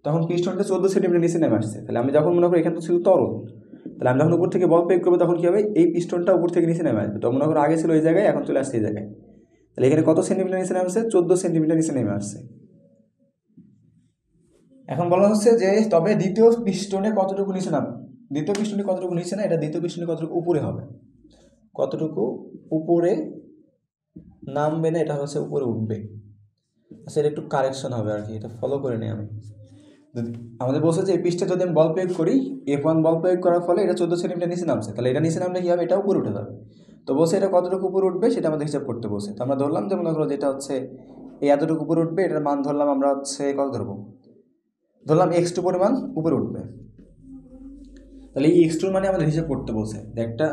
তখন পিস্টনটা 14 সেন্টিমিটার নিচে নেমে আসছে। তাহলে আমি যখন মনে করি এখানে তো ছিল তরল, তাহলে আমি যখন উপর থেকে বল প্রয়োগ করবো তখন কী হবে, এই পিস্টনটা উপর থেকে নিচে নেমে আসবে। তো মনে করো আগে ছিল এই জায়গায়, এখন চলে আসছে এই জায়গায়, তাহলে এখানে কত সেন্টিমিটার নিচে নেমে আসছে, 14 সেন্টিমিটার নিচে নেমে আসছে। এখন বলা হচ্ছে যে তবে দ্বিতীয় পিস্টনে কতটুকু নিচে নামবে, দ্বিতীয় পিস্টনে কতটুকু নিচে না, এটা দ্বিতীয় পিস্টনে কতটুকু উপরে হবে, কতটুকু উপরে নামবে না, এটা হচ্ছে উপরে উঠবে। আচ্ছা এটা একটু কারেকশন হবে আর কি, এটা ফলো করে নিই আমি। আমাদের বলছে যে এই পৃষ্ঠে যদি আমি বল প্রয়োগ করি, F1 বল প্রয়োগ করার ফলে এটা 14 সেন্টিমিটার নিচে নামছে, তাহলে এটা নিচে নামলে কি হবে, এটা উপরে উঠে যাবে। তো বলছে এটা কতটুকু উপরে উঠবে সেটা আমাদের হিসাব করতে বলছে। তো আমরা ধরলাম যে মনে করো যেটা হচ্ছে এই এতটুকু উপরে উঠবে, এটার মান ধরলাম আমরা হচ্ছে কত ধরলাম x2 পরিমাণ উপরে উঠবে। তাহলে এই x2 মানে আমাদের হিসাব করতে বলছে, একটা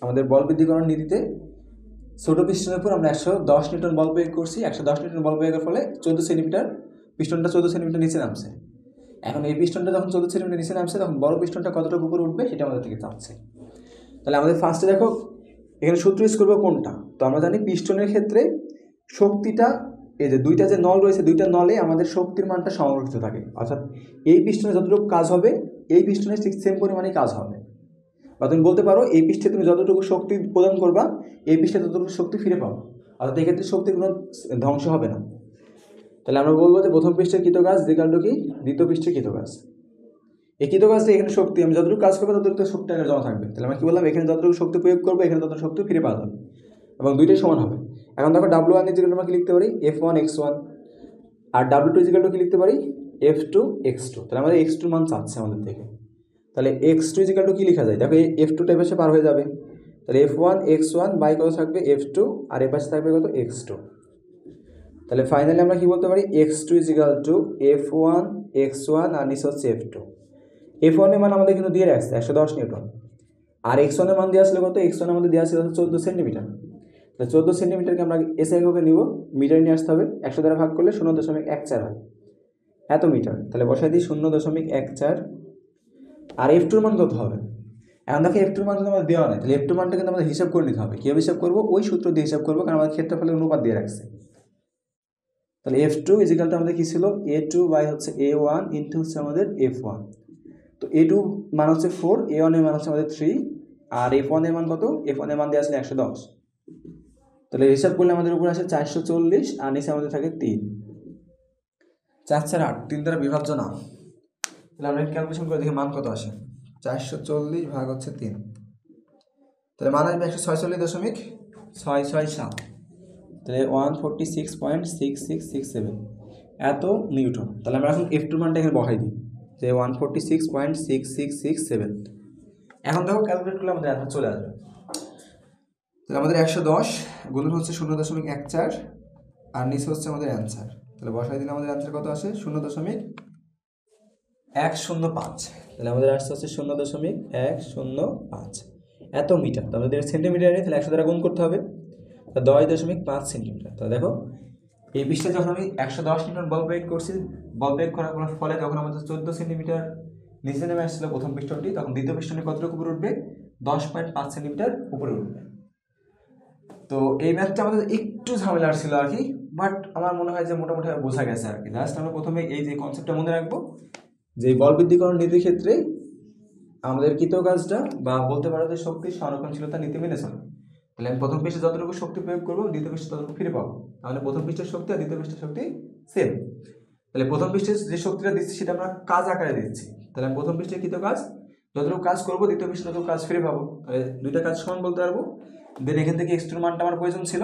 আমাদের বল বৃদ্ধিকরণ নীতিতে ছোট পিস্টনের উপর আমরা 110 নিউটন বল প্রয়োগ করছি, 110 নিউটন বল প্রয়োগের ফলে 14 সেন্টিমিটার, পিস্টনটা 14 সেন্টিমিটার নিচে নামছে। এখন এই পিস্টনটা যখন 14 সেন্টিমিটার নিচে নামছে তখন বড় পিস্টনটা কতটুকু উপরে উঠবে সেটা আমাদের থেকে চাচ্ছে। তাহলে আমাদের ফার্স্টে দেখো এখানে সূত্র ইউজ করবো কোনটা, তো আমরা জানি পিস্টনের ক্ষেত্রে শক্তিটা, এই যে দুইটা যে নল রয়েছে, দুইটা নলে আমাদের শক্তির মানটা সংরক্ষিত থাকে, অর্থাৎ এই পিস্টনে যতটুকু কাজ হবে এই পিস্টনের ঠিক সেম পরিমাণেই কাজ হবে। বা তুমি বলতে পারো এই পৃষ্ঠে তুমি যতটুকু শক্তি প্রদান করবা এই পৃষ্ঠে ততটুকু শক্তি ফিরে পাবো, অর্থাৎ এক্ষেত্রে শক্তির কোনো ধ্বংস হবে না। তাহলে আমরা বলবো যে প্রথম পৃষ্ঠের কৃতকাজ ইকুয়াল টু কি দ্বিতীয় পৃষ্ঠের কৃতকাজ। এই কৃত কাজটা এখানে শক্তি আমি যতটুকু কাজ করবো ততটুকু শক্তি আগে জমা থাকবে। তাহলে আমরা কি বললাম, এখানে যতটুকু শক্তি প্রয়োগ করবো এখানে ততটুকু শক্তি ফিরে পাওয়া যাবে এবং দুইটাই সমান হবে। এখন দেখো W1 ইজিক্যাল টু আমরা কি লিখতে পারি, F1 x1, আর W2 ইজিক্যাল টু কি লিখতে পারি, F2 x2। তাহলে আমাদের x2 মান চাচ্ছে আমাদের থেকে, তাহলে x2 ইজিক্যাল টু কি লেখা যায়, দেখো এই F2 টা এপাশে পার হয়ে যাবে, তাহলে F1 x1 বাই কত থাকবে F2, আর এপাশে থাকবে কত x2। তাহলে ফাইনালি আমরা কি বলতে পারি, x2 is equal two F1 x1 আর নিচে হচ্ছে F2। F1 এর মান আমাদের কিন্তু দিয়ে রাখছে 110 নিউটন, আর x1 এর মান দেওয়া ছিল কত, x1 আমাদের দেওয়া ছিল 14 সেন্টিমিটার। তাহলে 14 সেন্টিমিটারকে আমরা এসআই এককে নিব, মিটার নিয়ে আসতে হবে, 100 দ্বারা ভাগ করলে 0.14 হয় এত মিটার। তাহলে বসাই দিই 0.14, আর F2 এর মান কত হবে, এখন দেখো F2 এর মান কিন্তু আমাদের দেওয়া নেই, তাহলে F2 মানটা কিন্তু আমাদের হিসাব করে নিতে হবে। কীভাবে হিসাব করবো, ওই সূত্র দিয়ে হিসাব করবো, কারণ আমাদের ক্ষেত্রফলের অনুপাত দিয়ে রাখছে। তাহলে F2 ইজিক্যাল টু আমাদের কী ছিল, A2 বাই হচ্ছে A1 ইন্টু হচ্ছে আমাদের F1। তো A2 মান হচ্ছে 4, A1 এর মান হচ্ছে আমাদের 3, আর F1 এর মান কত, F1 এর মান দেওয়া ছিল 110। তাহলে হিসাব করলে আমাদের উপরে আসে 440, আর নিচে আমাদের থাকে 3, 4 4 8, 3 দ্বারা বিভাজ্য না। তাহলে আমরা ক্যালকুলেশন করে দেখি মান কত আসে, 440 ভাগ হচ্ছে 3, তাহলে মান আসবে 146.667, তাহলে 146.6667 এত নিউটন। তাহলে আমরা এখন F2 মানটা এখানে বসাই দিই যে 146.6667। এখন দেখো ক্যালকুলেট করলে আমাদের অ্যান্সার চলে আসবে। তাহলে আমাদের 110 গুণন হচ্ছে 0.14, আর নিচে হচ্ছে আমাদের অ্যান্সার। তাহলে বসাই দিলে আমাদের অ্যান্সার কত আসে, 0.105। তাহলে আমাদের আসছে হচ্ছে 0.105 এত মিটার। তো আমাদের সেন্টিমিটার নেই, তাহলে 100 দ্বারা গুণ করতে হবে, 10.5 সেন্টিমিটার। তাহলে দেখো এই পৃষ্ঠে যখন আমি 110 নিউটন বল প্রয়োগ করছি, বল প্রয়োগ করার ফলে যখন আমাদের 14 সেন্টিমিটার নিচে নেমে আসছিল প্রথম পিস্টনটি, তখন দ্বিতীয় পিস্টনে কতটুকু উপরে উঠবে, 10.5 সেন্টিমিটার উপরে উঠবে। তো এই ম্যাথটা আমাদের একটু ঝামেলার ছিল আর কি, বাট আমার মনে হয় যে মোটামুটি বোঝা গেছে আর কি। জাস্ট আমরা প্রথমে এই যে কনসেপ্টটা মনে রাখবো যে বল বৃদ্ধিকরণ নীতির ক্ষেত্রে আমাদের কৃতকাজটা বা বলতে পারো যে শক্তির সংরক্ষণশীলতা নীতি মেনে চলে। তাহলে আমি প্রথম পৃষ্ঠে যতটুকু শক্তি প্রয়োগ করবো দ্বিতীয় পৃষ্ঠে ততটুকু ফিরে পাবো, তাহলে প্রথম পৃষ্ঠের শক্তি আর দ্বিতীয় পৃষ্ঠের শক্তি সেম। তাহলে প্রথম পৃষ্ঠে যে শক্তিটা দিচ্ছি সেটা আমরা কাজ আকারে দিচ্ছি, তাহলে আমি প্রথম পৃষ্ঠে কৃতকাজ যতটুকু কাজ করবো দ্বিতীয় পৃষ্ঠে ততটুকু কাজ ফিরে পাবো, তাহলে দুইটা কাজ সমান বলতে পারবো। দেন এখান থেকে x2 মানটা আমার প্রয়োজন ছিল,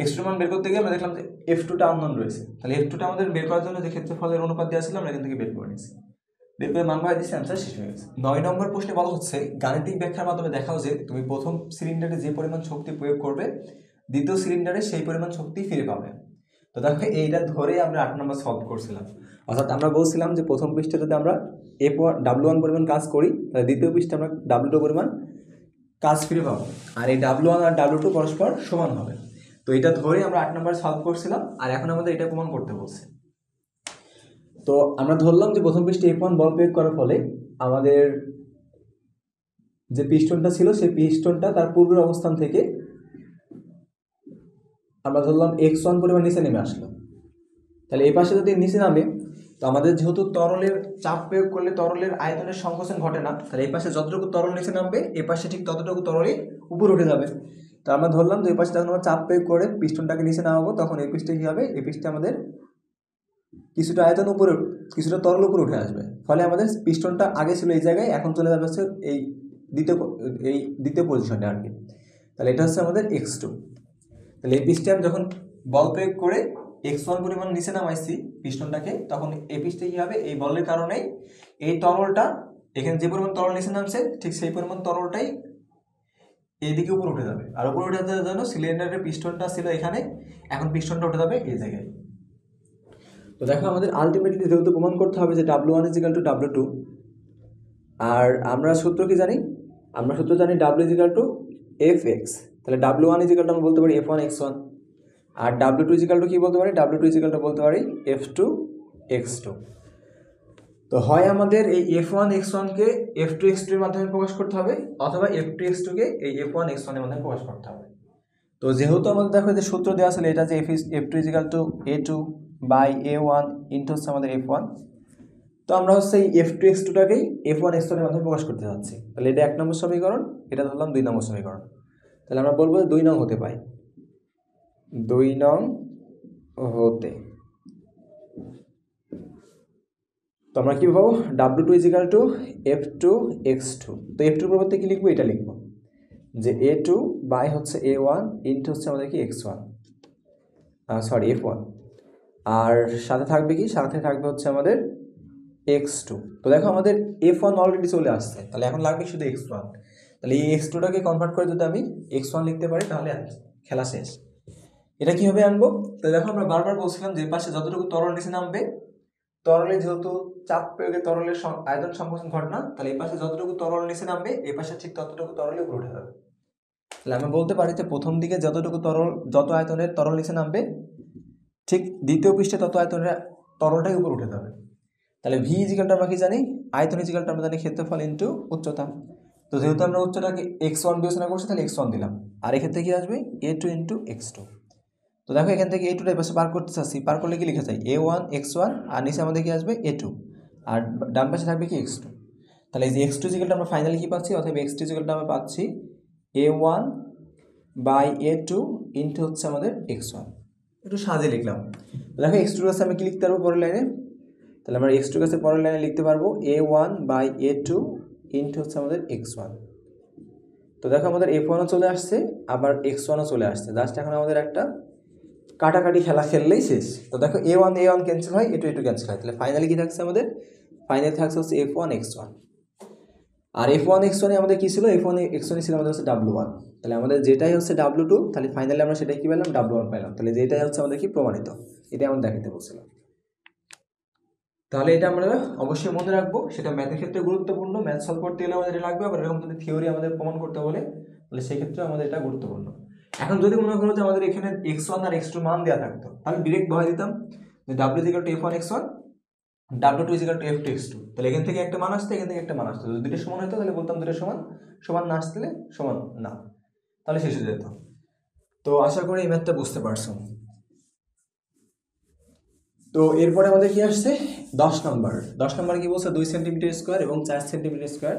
x2 মান বের করতে গিয়ে আমরা দেখলাম যে F2 টা আননোন রয়েছে, তাহলে F2 টা আমাদের বের করার জন্য যে ক্ষেত্রফলের অনুপাত দেওয়া ছিল আমরা এখান থেকে বের করে নিয়েছি, বের করে মান বসাই দিয়েছি, অ্যান্সার শেষ হয়ে গেছে। 9 নম্বর প্রশ্নে বলা হচ্ছে গাণিতিক ব্যাখ্যার মাধ্যমে দেখাও যে তুমি প্রথম সিলিন্ডারে যে পরিমাণ শক্তি প্রয়োগ করবে দ্বিতীয় সিলিন্ডারে সেই পরিমাণ শক্তি ফিরে পাবে। তো দেখো এইটা ধরে আমরা 8 নম্বর সলভ করছিলাম, অর্থাৎ আমরা বলছিলাম যে প্রথম পৃষ্ঠে যদি আমরা W1 পরিমাণ কাজ করি তাহলে দ্বিতীয় পৃষ্ঠে আমরা W2 পরিমাণ কাজ ফিরে পাবো, আর এই W1 আর W2 পরস্পর সমান হবে। তো এটা ধরে আমরা 8 নম্বর সলভ করছিলাম, আর এখন আমাদের এটা প্রমাণ করতে বলছে। তো আমরা ধরলাম যে প্রথম পৃষ্ঠে F1 বল প্রয়োগ করার ফলে আমাদের যে পিস্টনটা ছিল সেই পিস্টনটা তার পূর্বের অবস্থান থেকে আমরা ধরলাম x1 পরিমাণ নিচে নেমে আসলো। তাহলে এই পাশে যদি নিচে নামে, তো আমাদের যেহেতু তরলের চাপ প্রয়োগ করলে তরলের আয়তনের সংকোচন ঘটে না, তাহলে এই পাশে যতটুকু তরল নিচে নামবে এই পাশে ঠিক ততটুকু তরলই উপরে উঠে যাবে। তো আমরা ধরলাম যে এই পাশে যখন আমরা চাপ প্রয়োগ করে পিস্টনটাকে নিচে নামাবো তখন এই পৃষ্ঠে কী হবে, এই পৃষ্ঠে আমাদের কিছুটা আয়তন উপরে, কিছুটা তরল উপরে উঠে আসবে, ফলে আমাদের পিস্টনটা আগে ছিল এই জায়গায়, এখন চলে যাবে হচ্ছে এই দ্বিতীয় পজিশনে আর কি। তাহলে এটা হচ্ছে আমাদের x2। তাহলে এই পৃষ্ঠে আমি যখন বল প্রয়োগ করে x1 পরিমাণ নিচে নামাইছি পিস্টনটাকে, তখন এই পৃষ্ঠে কী হবে, এই বলের কারণে এই তরলটা এখানে যে পরিমাণ তরল নিচে নামছে ঠিক সেই পরিমাণ তরলটাই এইদিকে উপরে উঠে যাবে, আর উপরে উঠে যাওয়ার জন্য সিলিন্ডারের পিস্টনটা ছিল এখানে, এখন পিস্টনটা উঠে যাবে এই জায়গায়। তো দেখো আমাদের আলটিমেটলি যেহেতু প্রমাণ করতে হবে যে W1 ইজিক্যাল টু W2, আর আমরা সূত্র কি জানি, আমরা সূত্র জানি W ইজিক্যাল টু Fx। তাহলে W1 ইজিক্যাল টু আমরা বলতে পারি F1 x1, আর W2 ইজিক্যাল টু কি বলতে পারি, W2 ইজিক্যাল টু বলতে পারি F2 x2। তো হয় আমাদের এই F1 x1-কে F2 x2 এর মাধ্যমে প্রকাশ করতে হবে, অথবা F2 x2-কে এই F1 x1 এর মাধ্যমে প্রকাশ করতে হবে। তো যেহেতু আমাদের দেখো যে সূত্র দেওয়া ছিল এটা যে F2 is equal two A2 by A1 into হচ্ছে আমাদের F1, তো আমরা হচ্ছে এই F2 x2-টাকেই F1 x1 এর মাধ্যমে প্রকাশ করতে যাচ্ছি। তাহলে এটা 1 নম্বর সমীকরণ, এটা ধরলাম 2 নম্বর সমীকরণ। তাহলে আমরা বলবো 2 নং হতে পাই, 2 নং হতে। তো আমরা কী পাবো, W two equal to F two X two. তো এফ টুর পরিবর্তে কী লিখবো, এটা লিখবো যে এ টু বাই হচ্ছে এ ওয়ান ইন্টু হচ্ছে আমাদের কি X one, sorry F one. আর সাথে থাকবে কি, সাথে থাকবে হচ্ছে আমাদের এক্স টু। তো দেখো আমাদের এফ ওয়ান অলরেডি চলে আসছে, তাহলে এখন লাগবে শুধু এক্স ওয়ান। তাহলে এই এক্স টুটাকে কনভার্ট করে যদি আমি এক্স ওয়ান লিখতে পারি তাহলে খেলা শেষ। এটা কীভাবে আনবো, তো দেখো আমরা বারবার বলছিলাম যে পাশে যতটুকু তরল নিচে নামবে, তরলে যেহেতু চাপ প্রয়োগে তরলের আয়তন সংকোচন ঘটে না, তাহলে এই পাশে যতটুকু তরল নিচে নামবে এই পাশে ঠিক ততটুকু তরলে উপরে উঠে যাবে। তাহলে আমি বলতে পারি যে প্রথম দিকে যতটুকু তরল, যত আয়তনের তরল নিচে নামবে, ঠিক দ্বিতীয় পৃষ্ঠে তত আয়তনের তরলটাই উপরে উঠে যাবে। তাহলে ভি ইজিক্যালটা আমরা কি জানি, আয়তন ইজিক্যালটা আমরা জানি ক্ষেত্রফল ইন্টু উচ্চতা। তো যেহেতু আমরা উচ্চতাকে এক্স ওয়ান বিবেচনা করছি তাহলে এক্স ওয়ান দিলাম, আর এক্ষেত্রে কি আসবে এ টু ইন্টু এক্স টু। তো দেখো এখান থেকে এ টুটা পাশে পার করতে চাচ্ছি, পার করলে কি লিখা যায় এ ওয়ান এক্স ওয়ান, আর নিচে আমাদের কি আসবে এ টু, আর ডান পাশে থাকবে কি এক্স টু। তাহলে এই যে এক্স টু ইজিক্যালটা আমরা ফাইনালি কি পাচ্ছি, অথবা এক্স টু ইজিক্যালটা আমরা পাচ্ছি A one by A two into হচ্ছে আমাদের এক্স ওয়ান। একটু সাজিয়ে লিখলাম। দেখো এক্স টুর কাছে আমি কি লিখতে পারবো পরের লাইনে, তাহলে আমরা এক্স টুর কাছে পরের লাইনে লিখতে পারবো A one by A two into হচ্ছে আমাদের এক্স ওয়ান। তো দেখো আমাদের এফ ওয়ানও চলে আসছে, আবার এক্স ওয়ানও চলে আসছে, জাস্ট এখন আমাদের একটা কাটাকাটি খেলা খেললেই শেষ। তো দেখো এ ওয়ান ক্যান্সেল হয়, এ টু ক্যান্সেল হয়, তাহলে ফাইনালি কি থাকছে আমাদের, ফাইনালি থাকছে হচ্ছে এফ ওয়ান এক্স ওয়ান। আর এফ ওয়ান এক্স ওয়ানে আমাদের কী ছিল, এফ ওয়ান এক্স ওয়ানে ছিল আমাদের হচ্ছে ডাব্লু ওয়ান। তাহলে আমাদের যেটাই হচ্ছে ডাব্লু টু, তাহলে ফাইনালি আমরা সেটাই কী পেলাম, ডাব্লু ওয়ান পেলাম। তাহলে যেটাই হচ্ছে আমাদের কি প্রমাণিত, এটাই আমরা দেখাতে বলছিলাম। তাহলে এটা আমরা অবশ্যই মনে রাখবো, সেটা ম্যাথের ক্ষেত্রে গুরুত্বপূর্ণ। ম্যাথ সলভ করতে গেলে আমাদের এটা লাগবে, আবার এরকম যদি থিওরি আমাদের প্রমাণ করতে বলে তাহলে সেক্ষেত্রে আমাদের এটা গুরুত্বপূর্ণ। এখন যদি মনে করো যে আমাদের এখানে এক্স ওয়ান আর এক্স টু মান দেওয়া থাকতো, তাহলে ডিরেক্ট বহাই দিতাম যে W equal to F one X one, W two equal to F two X two. তাহলে এখান থেকে একটা মান আসতো, এখান থেকে একটা মান আসতো, যদি দুটো সমান হতো তাহলে বলতাম দুটো সমান, সমান না আসলে সমান না, তাহলে শেষ হয়ে যেত। তো আশা করি এই ম্যাথটা বুঝতে পারছো। তো এরপরে আমাদের কি আসছে 10 নম্বর কি বলছে, 2 সেন্টিমিটার স্কোয়ার এবং 4 সেন্টিমিটার স্কোয়ার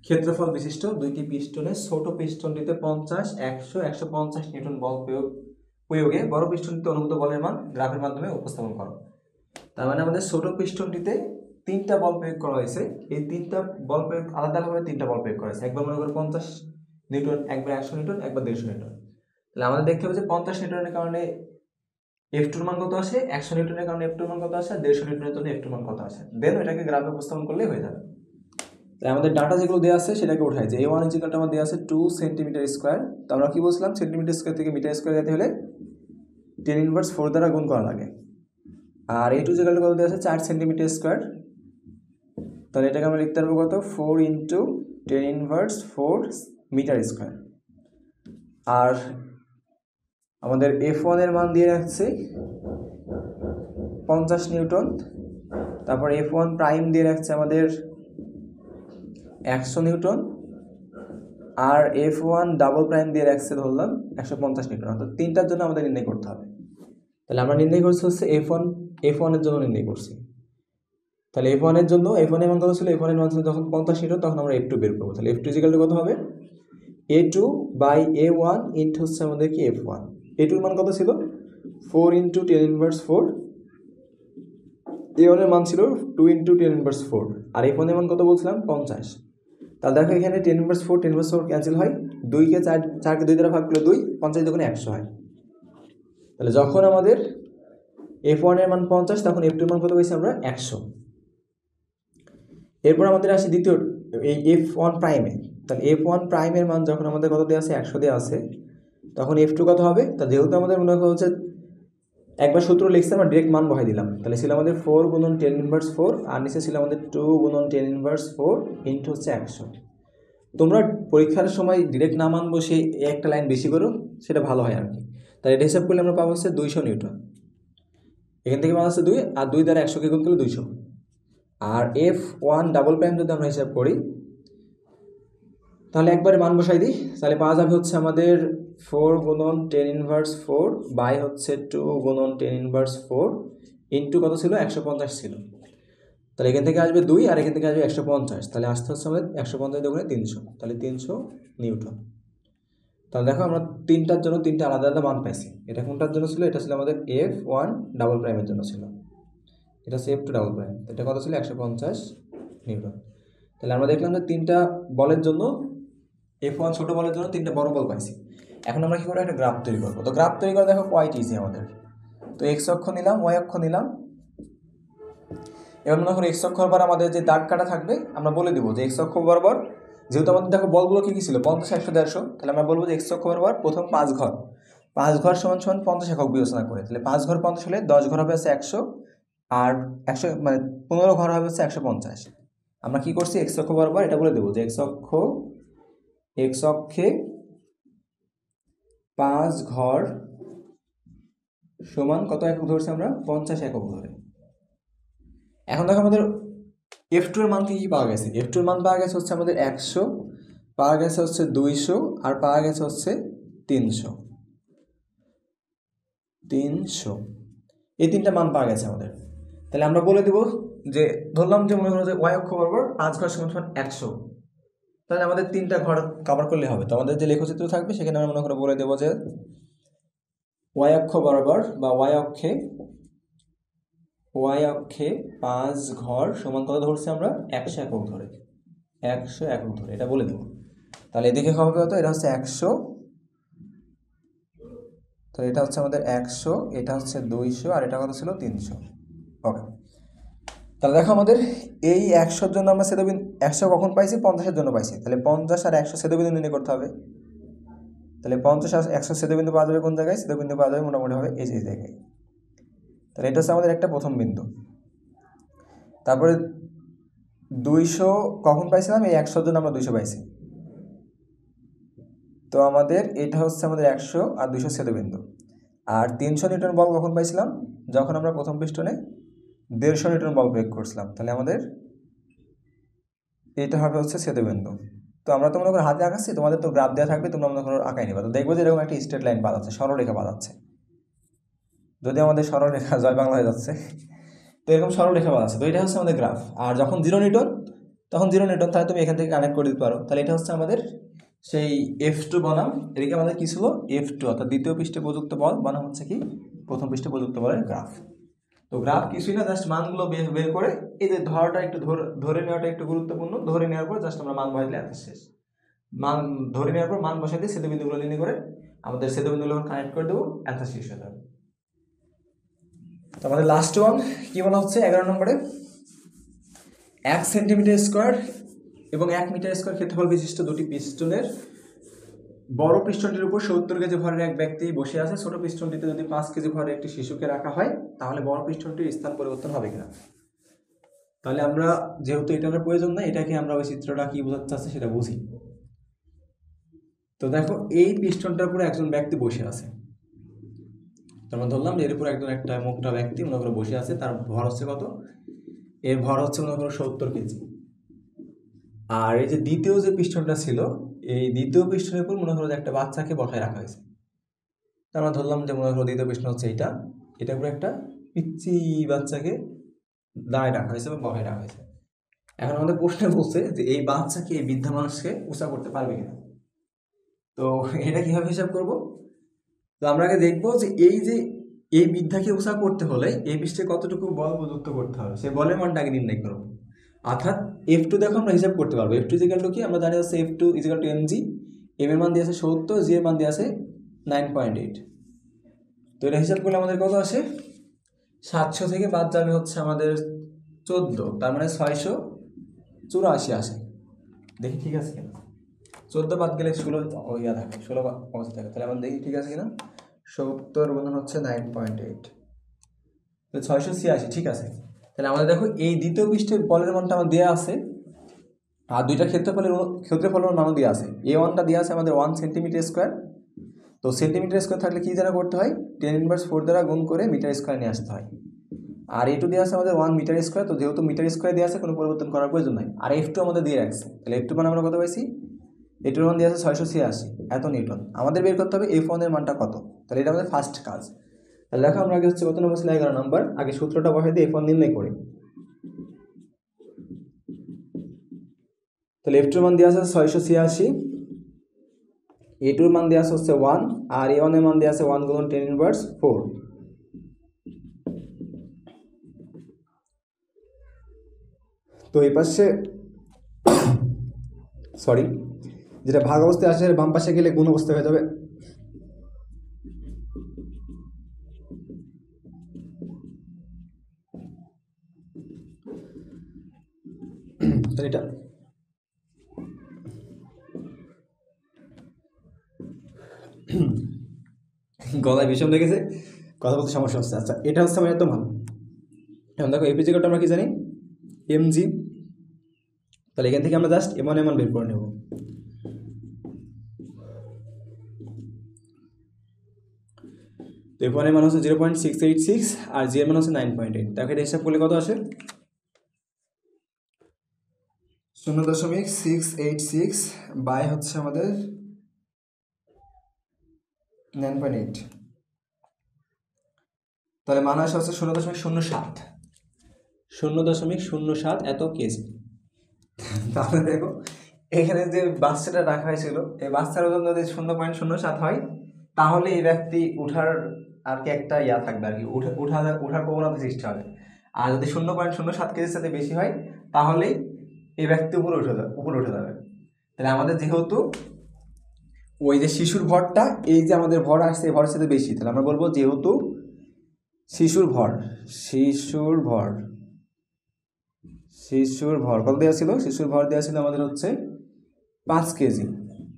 ক্ষেত্রফল বিশিষ্ট দুইটি পিস্টনের ছোট পিস্টনটিতে 50, 100, 150 নিউটন বল প্রয়োগে বড় পিস্টনটিতে অনুভূত বলের মান গ্রাফের মাধ্যমে উপস্থাপন করো। তার মানে আমাদের ছোট পিস্টনটিতে 3টা বল প্রয়োগ করা হয়েছে, এই 3টা বল প্রয়োগ আলাদাভাবে 3টা বল প্রয়োগ করা হয়েছে, একবার মনে করো 50 নিউটন, একবার 100 নিউটন, একবার 150 নিউটন। তাহলে আমাদের দেখতে হবে যে 50 নিউটনের কারণে এফ টুর মান কত আসে, 100 নিউটনের কারণে এফ টুর মান কত আসে, 150 নিউটনের জন্য এফ টুর মান কত আসে, দেন এটাকে গ্রাফে উপস্থাপন করলেই হয়ে যাবে। তাই আমাদের ডাটা যেগুলো দেওয়া আছে সেটাকে উঠাই, যে এ ওয়ান ইজিক্যালটা আমার দেওয়া আছে 2 সেন্টিমিটার স্কোয়ার। তো আমরা কি বলছিলাম, সেন্টিমিটার স্কোয়ার থেকে মিটার স্কোয়ার যেতে হলে 10 ইনভার্স 4 দ্বারা গুণ করা লাগে। আর এ টু ইজিক্যালটা কত দেওয়া আছে 4 সেন্টিমিটার স্কোয়ার, তাহলে এটাকে আমরা লিখতে পারবো কত 4 ইন্টু 10 ইনভার্স 4 মিটার স্কোয়ার। আর আমাদের এফ ওয়ানের মান দিয়ে রাখছে 50 নিউটন, তারপর এফ ওয়ান প্রাইম দিয়ে রাখছে আমাদের 100 নিউটন, আর এফ ওয়ান ডাবল প্রাইম দিয়ে রাখছে ধরলাম 150 নিউটন। অর্থাৎ 3টার জন্য আমাদের নির্ণয় করতে হবে। তাহলে আমরা নির্ণয় করছি হচ্ছে এফ ওয়ানের জন্য নির্ণয় করছি। তাহলে এফ ওয়ানের জন্য, এফ ওয়ানের মান কত ছিল, এফ ওয়ানের মান ছিল যখন 50 নিউটন, তখন আমরা এফ টু বের করবো। তাহলে এফ টু ইজিক্যাল টু কত হবে, A two by A one into হচ্ছে আমাদের কি এফ ওয়ান। এ টুর মান কত ছিল 4 ইন্টু 10 ইনভার্স 4, এ ওয়ানের মান ছিল 2 ইন্টু 10 ইনভার্স 4, আর এফ ওয়ানের মান কত বলছিলাম 50। তাহলে দেখো এখানে 10 ইনভার্স 4 10 ইনভার্স 4 ক্যান্সেল হয়, 2কে 4কে 2 দ্বারা ভাগ করলে 2, 50 দোকানে 100 হয়। তাহলে যখন আমাদের এফ ওয়ানের মান 50 তখন এফ টুর মান কত পেয়েছি আমরা 100। এরপর আমাদের আসি দ্বিতীয় এই এফ ওয়ান প্রাইমে। তাহলে এফ ওয়ান প্রাইমের মান যখন আমাদের কত দেওয়া আছে 100 দেওয়া আছে, তখন এফ টু কত হবে। তা যেহেতু আমাদের মনে করা হচ্ছে একবার সূত্র লিখছে, আমরা ডিরেক্ট মান বহাই দিলাম। তাহলে ছিল আমাদের 4 গুণন 10 ইনভার্স 4, আর নিচে ছিল আমাদের 2 গুণন 10 ইনভার্স 4 ইন্টু হচ্ছে 100। তোমরা পরীক্ষার সময় ডিরেক্ট না মান বসে একটা লাইন বেশি করো, সেটা ভালো হয় আর কি। তাহলে এটা হিসাব করলে আমরা পাবো হচ্ছে 200 নিউটন। এখান থেকে মান আছে 2, আর 2 দ্বারা 100কে গুণ করলে 200। আর এফ ওয়ান ডাবল প্রাইম যদি আমরা হিসাব করি, তাহলে একবারে মান বসাই দিই, তাহলে পাওয়া যাবে হচ্ছে আমাদের 4 গুণন 10 ইনভার্স 4 বাই হচ্ছে 2 গুণন 10 ইনভার্স 4 ইন্টু কত ছিল 150 ছিল। তাহলে এখান থেকে আসবে 2, আর এখান থেকে আসবে 150, তাহলে আসতে হচ্ছে আমাদের 150 দোকানে 300, তাহলে 300 নিউটন। তাহলে দেখো আমরা 3টার জন্য 3টা আলাদা আলাদা মান পাইছি। এটা কোনটার জন্য ছিল, এটা ছিল আমাদের এফ ওয়ান ডাবল প্রাইমের জন্য ছিল। এটা হচ্ছে F2 ডাবল প্রাইম, এটা কত ছিল 150 নিউটন। তাহলে আমরা দেখলাম যে তিনটা বলের জন্য F1 ছোট বলের জন্য তিনটা বড় বল পাইছি। এখন আমরা কি করবো, একটা গ্রাফ তৈরি করবো। তো গ্রাফ তৈরি করে দেখো কোয়াইট ইজি আমাদের। তো এক্স অক্ষ নিলাম, ওয়াই অক্ষ নিলাম। এবার মনে করো এক্স অক্ষ বরাবর আমাদের যে দাগ কাটা থাকবে আমরা বলে দিব যে এক্স অক্ষ বরাবর, যেহেতু আমাদের দেখো বলগুলো কি কি ছিল 50, 100, 150, তাহলে আমরা বলবো যে এক্স অক্ষ বরাবর প্রথম 5 ঘর, 5 ঘর সমান সমান 50 একক বিবেচনা করে। তাহলে 5 ঘর 50 হলে 10 ঘর হবে হচ্ছে 100, আর 100 মানে 15 ঘর হবে হচ্ছে 150। আমরা কি করছি, এক্স অক্ষ বরাবর এটা বলে দেবো যে এক্স অক্ষে 5 ঘর সমান কত একক ধরছি আমরা, 50 একক ধরে। এখন দেখো আমাদের F2 এর মান কি পাওয়া গেছে, F2 এর মান পাওয়া গেছে হচ্ছে আমাদের 100, পাওয়া গেছে হচ্ছে 200, আর পাওয়া গেছে হচ্ছে 300। এই তিনটা মান পাওয়া গেছে আমাদের। তাহলে আমরা বলে দেব যে ধরলাম যে মনে করো যে ওয়াই অক্ষ বরাবর 5 ঘর সমান সমান 100, তাহলে আমাদের তিনটা ঘর কভার করলে হবে। তো আমাদের যে লেখচিত্র থাকবে সেখানে আমরা মনে করে বলে দেবো যে ওয়াই অক্ষ বরাবর বা ওয়াই অক্ষে 5 ঘর সমান কত ধরছি আমরা, 100 একক ধরে, 100 একক ধরে এটা বলে দেবো। তাহলে এদিকে হবে কত, এটা হচ্ছে 100, তাহলে এটা হচ্ছে আমাদের 100, এটা হচ্ছে 200, আর এটা কত ছিল 300। ওকে, তাহলে দেখো আমাদের এই 100-র জন্য আমরা ছেদবিন্দু 100 কখন পাইছি, 50-এর জন্য পাইছি। তাহলে 50 আর 100 ছেদবিন্দু নির্ণয় করতে হবে। তাহলে 50 আর 100 ছেদবিন্দু পাওয়া যাবে কোন জায়গায়, ছেদবিন্দু পাওয়া যাবে মোটামুটি হবে এই যে জায়গায়। তাহলে এটা হচ্ছে আমাদের একটা প্রথম বিন্দু। তারপরে 200 কখন পাইছিলাম, এই 100-র জন্য আমরা 200 পাইছি। তো আমাদের এটা হচ্ছে আমাদের 100 আর 200 ছেদবিন্দু। আর 300 নিউটন বল কখন পাইছিলাম, যখন আমরা প্রথম পিস্টনে 150 নিউটন বল প্রয়োগ করছিলাম। তাহলে আমাদের এটা হবে হচ্ছে ছেদবিন্দু। তো আমরা তো মনে করো হাতে আঁকাচ্ছি, তোমাদের তো গ্রাফ দেওয়া থাকবে, তোমরা মনে করো আঁকাই নেবা। তো দেখবো যে এরকম একটা স্ট্রেট লাইন বাঁধাচ্ছে, সরলরেখা বাঁধাচ্ছে। যদি আমাদের সরলরেখা জয় বাংলা হয়ে যাচ্ছে, তো এরকম সরলরেখা বাঁধাচ্ছে। তো এটা হচ্ছে আমাদের গ্রাফ। আর যখন 0 নিউটন, তখন 0 নিউটন, তাহলে তুমি এখান থেকে কানেক্ট করে দিতে পারো। তাহলে এটা হচ্ছে আমাদের সেই F2 বনাম, এদিকে আমাদের কি ছিল F2, অর্থাৎ দ্বিতীয় পৃষ্ঠে প্রযুক্ত বল বনাম হচ্ছে কি প্রথম পৃষ্ঠে প্রযুক্ত বলের গ্রাফ। তো গ্রাফ কিছুই না, জাস্ট মানগুলো বের করে এই যে ধরাটা একটু ধরে নেওয়াটা একটু গুরুত্বপূর্ণ। ধরে নেওয়ার পর জাস্ট আমরা মান বসাইলে এত শেষ। মান ধরে নেওয়ার পর মান বসাই দিয়ে ছেদবিন্দুগুলো নির্ণয় করে আমাদের ছেদবিন্দুগুলো কানেক্ট করে দেবো, অ্যান্সার শেষ হয়ে যাবে। তো আমাদের লাস্ট ওয়ান কি বলা হচ্ছে 11 নম্বরে, 1 সেন্টিমিটার স্কোয়ার এবং 1 মিটার স্কোয়ার ক্ষেত্রফল বিশিষ্ট দুটি পিস্টনের বড় পিস্টনটির উপর 70 কেজি ভরের এক ব্যক্তি বসে আছে। ছোট পিস্টনটিতে যদি 5 কেজি ভরের একটি শিশুকে রাখা হয়, তাহলে বড় পিস্টনটির স্থান পরিবর্তন হবে কিনা। তাহলে আমরা যেহেতু এটার প্রয়োজন না, এটাকে আমরা ওই চিত্রটা কি বোঝাতে চাচ্ছে সেটা বুঝি। তো দেখো এই পিস্টনটার উপরে একজন ব্যক্তি বসে আছে। আমরা ধরলাম এর উপর একটা মোটা ব্যক্তি মনে করো বসে আছে, তার ভর হচ্ছে কত, এর ভর হচ্ছে মনে করো 70 কেজি। আর এই যে দ্বিতীয় যে পিস্টনটা ছিল, এই দ্বিতীয় পিস্টনের উপর মনে করো যে একটা বাচ্চাকে বসায় রাখা হয়েছে। আমরা ধরলাম যে মনে করো দ্বিতীয় পিস্টন হচ্ছে এটার উপরে একটা পিচ্চি বাচ্চাকে দাঁড়ায় রাখা হয়েছে বা বসায় রাখা হয়েছে। এখন আমাদের প্রশ্নে বলছে যে এই বাচ্চাকে, এই বৃদ্ধা মানুষকে উঁচা করতে পারবে কিনা। তো এটা কিভাবে হিসাব করব, তো আমরা আগে দেখবো যে এই বৃদ্ধাকে উঁচা করতে হলে এই পৃষ্ঠে কতটুকু বল প্রযুক্ত করতে হবে, সেই বলের মানটা আগে নির্ণয় করবো। অর্থাৎ F2 দেখো আমরা হিসাব করতে পারবো। F2 ইজিক্যাল টু কি, আমরা জানি হচ্ছে F2 is equal two mg, m এর মান দিয়ে আছে 70, g এর মান দিয়ে আছে 9.8। তো এটা হিসাব করলে আমাদের কত আসে, 700 থেকে বাদ যাবে হচ্ছে আমাদের 14, তার মানে 684 আসে। দেখি ঠিক আছে কিনা, 14 বাদ গেলে 16 ইয়া থাকে, 16 অবস্থা থাকে। তাহলে আমরা দেখি ঠিক আছে কিনা, 70 গুণ হচ্ছে 9.8, তো 686 ঠিক আছে। তাহলে আমাদের দেখো এই দ্বিতীয় পৃষ্ঠের বলের মানটা আমার দেওয়া আছে, আর দুইটা ক্ষেত্রফলের মানও দেওয়া আছে। A1টা দেওয়া আছে আমাদের 1 সেন্টিমিটার স্কোয়ার। তো সেন্টিমিটার স্কোয়ার থাকলে কি দ্বারা করতে হয়, 10⁻⁴ দ্বারা গুণ করে মিটার স্কোয়ার নিয়ে আসতে হয়। আর A2 দেওয়া আছে আমাদের 1 মিটার স্কোয়ার। তো যেহেতু মিটার স্কোয়ার দেওয়া আছে, কোনো পরিবর্তন করার প্রয়োজন নাই। আর F2 আমাদের দিয়ে রাখছে, তাহলে F2 মান আমরা কত পাইছি, A2 মান দেওয়া আছে 686 এত নিউটন। আমাদের বের করতে হবে F1 এর মানটা কত। তাহলে এটা আমাদের ফার্স্ট কাজ। তাহলে দেখো আমরা আগে হচ্ছে কত নম্বর ছিল, 11 নম্বর। আগে সূত্রটা বসাই দিয়ে F1 নির্ণয় করি। তাহলে F2 মান দেওয়া আছে 686, A2 মান দেওয়া আছে হচ্ছে 1, আর A1 এর মান দেওয়া আছে 1 গুণ 10⁻⁴। তো এই পাশে সরি, যেটা ভাগ অবস্থায় আসে বাম পাশে গেলে গুণ অবস্থা হয়ে যাবে। এটা গলায় বিষম লেগেছে, কথা বলতে সমস্যা হচ্ছে। আচ্ছা, এটা হচ্ছে আমার এত মান। এখন দেখো এপিজি কোডটা আমরা কি জানি, এমজি। তাহলে এখান থেকে আমরা জাস্ট এমন এমন বের করে নেব। তো এর মান হচ্ছে 0.686 আর জি এর মান হচ্ছে 9.8। তাকে এটা হিসাব করলে কত আসে? 0.686 বাই হচ্ছে আমাদের 9.8, তাহলে মান আসে হচ্ছে 0.07, 0.07 এত কেজি। তাহলে দেখো এখানে যে বাচ্চাটা রাখা হয়েছিল, এই বাচ্চার ওজন যদি 0.07 হয়, তাহলে এই ব্যক্তি উঠার আর কি একটা ইয়া থাকবে আর কি, উঠার প্রবণতা সৃষ্টি হবে। আর যদি 0.07 কেজির সাথে বেশি হয়, তাহলেই এই ব্যক্তি উপরে উঠে যাবে। তাহলে আমাদের যেহেতু ওই যে শিশুর ভরটা, এই যে আমাদের ভর আসছে এই ভরের সাথে বেশি, তাহলে আমরা বলবো যেহেতু শিশুর ভর কত দেওয়া ছিল? শিশুর ভর দেওয়া ছিল আমাদের হচ্ছে 5 কেজি।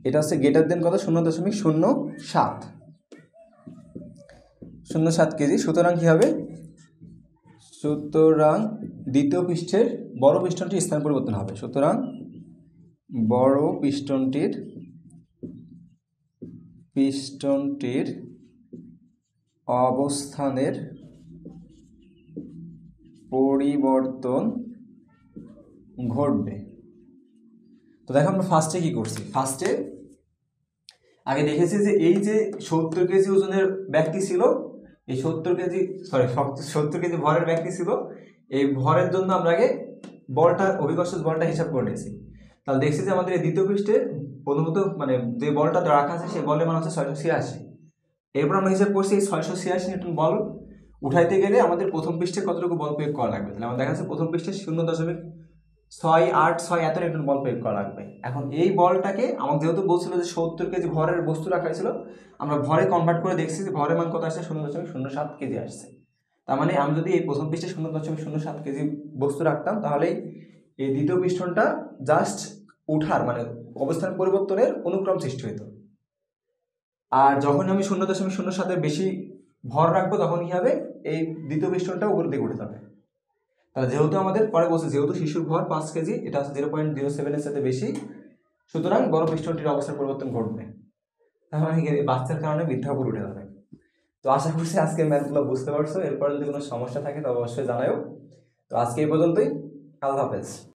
এটা হচ্ছে গ্রেটার দেন কত? 0.07 কেজি। সুতরাং কি হবে? সুতরাং দ্বিতীয় পৃষ্ঠের বড় পিস্টনটির স্থান পরিবর্তন হবে। সুতরাং বড় পিস্টনটির অবস্থানের পরিবর্তন ঘটবে। তো দেখো আমরা ফার্স্টে কি করছি, ফার্স্টে আগে দেখেছি যে এই যে 70 কেজি ওজনের ব্যক্তি ছিল, এই 70 কেজি ভরের ব্যক্তি ছিল, এই ভরের জন্য আমরা আগে অভিকর্ষজ বলটা হিসাব করে নিয়েছি। তাহলে দেখছি যে আমাদের এই দ্বিতীয় পৃষ্ঠে অনুভূত মানে যে বলটা রাখা আছে সেই বলের মান হচ্ছে 686। এরপর আমরা হিসাব করছি এই 686 নিউটন বল উঠাইতে গেলে আমাদের প্রথম পৃষ্ঠে কতটুকু বল প্রয়োগ করা লাগবে। তাহলে আমার দেখা যাচ্ছে প্রথম পৃষ্ঠে 0.686 এত নিউটন বল প্রয়োগ করা লাগবে। এখন এই বলটাকে আমাকে যেহেতু বলছিল যে 70 কেজি ভরের বস্তু রাখা হয়েছিল, আমরা ভরে কনভার্ট করে দেখছি যে ভরের মান কত আসছে, 0.07 কেজি আসছে। তার মানে আমি যদি এই প্রথম পৃষ্ঠে 0.07 কেজি বস্তু রাখতাম, তাহলে এই দ্বিতীয় পিস্টনটা জাস্ট উঠার মানে অবস্থান পরিবর্তনের অনুক্রম সৃষ্টি হইতো। আর যখন আমি 0.07 বেশি ভর রাখবো, তখন কি হবে? এই দ্বিতীয় পিস্টনটা উপরের দিকে উঠে যাবে। তাহলে যেহেতু আমাদের পরে বলছে যেহেতু শিশুর ভর 5 কেজি, এটা হচ্ছে 0.07 এর সাথে বেশি, সুতরাং বড় পিস্টনটির অবস্থার পরিবর্তন ঘটবে। তার মানে বাচ্চার কারণে বৃদ্ধা উপরে উঠে যাবে। তো আশা করছি আজকের ম্যাথগুলো বুঝতে পারছো। এরপর যদি কোনো সমস্যা থাকে তবে অবশ্যই জানাও। তো আজকে এই পর্যন্তই। আল্লাহ হাফেজ।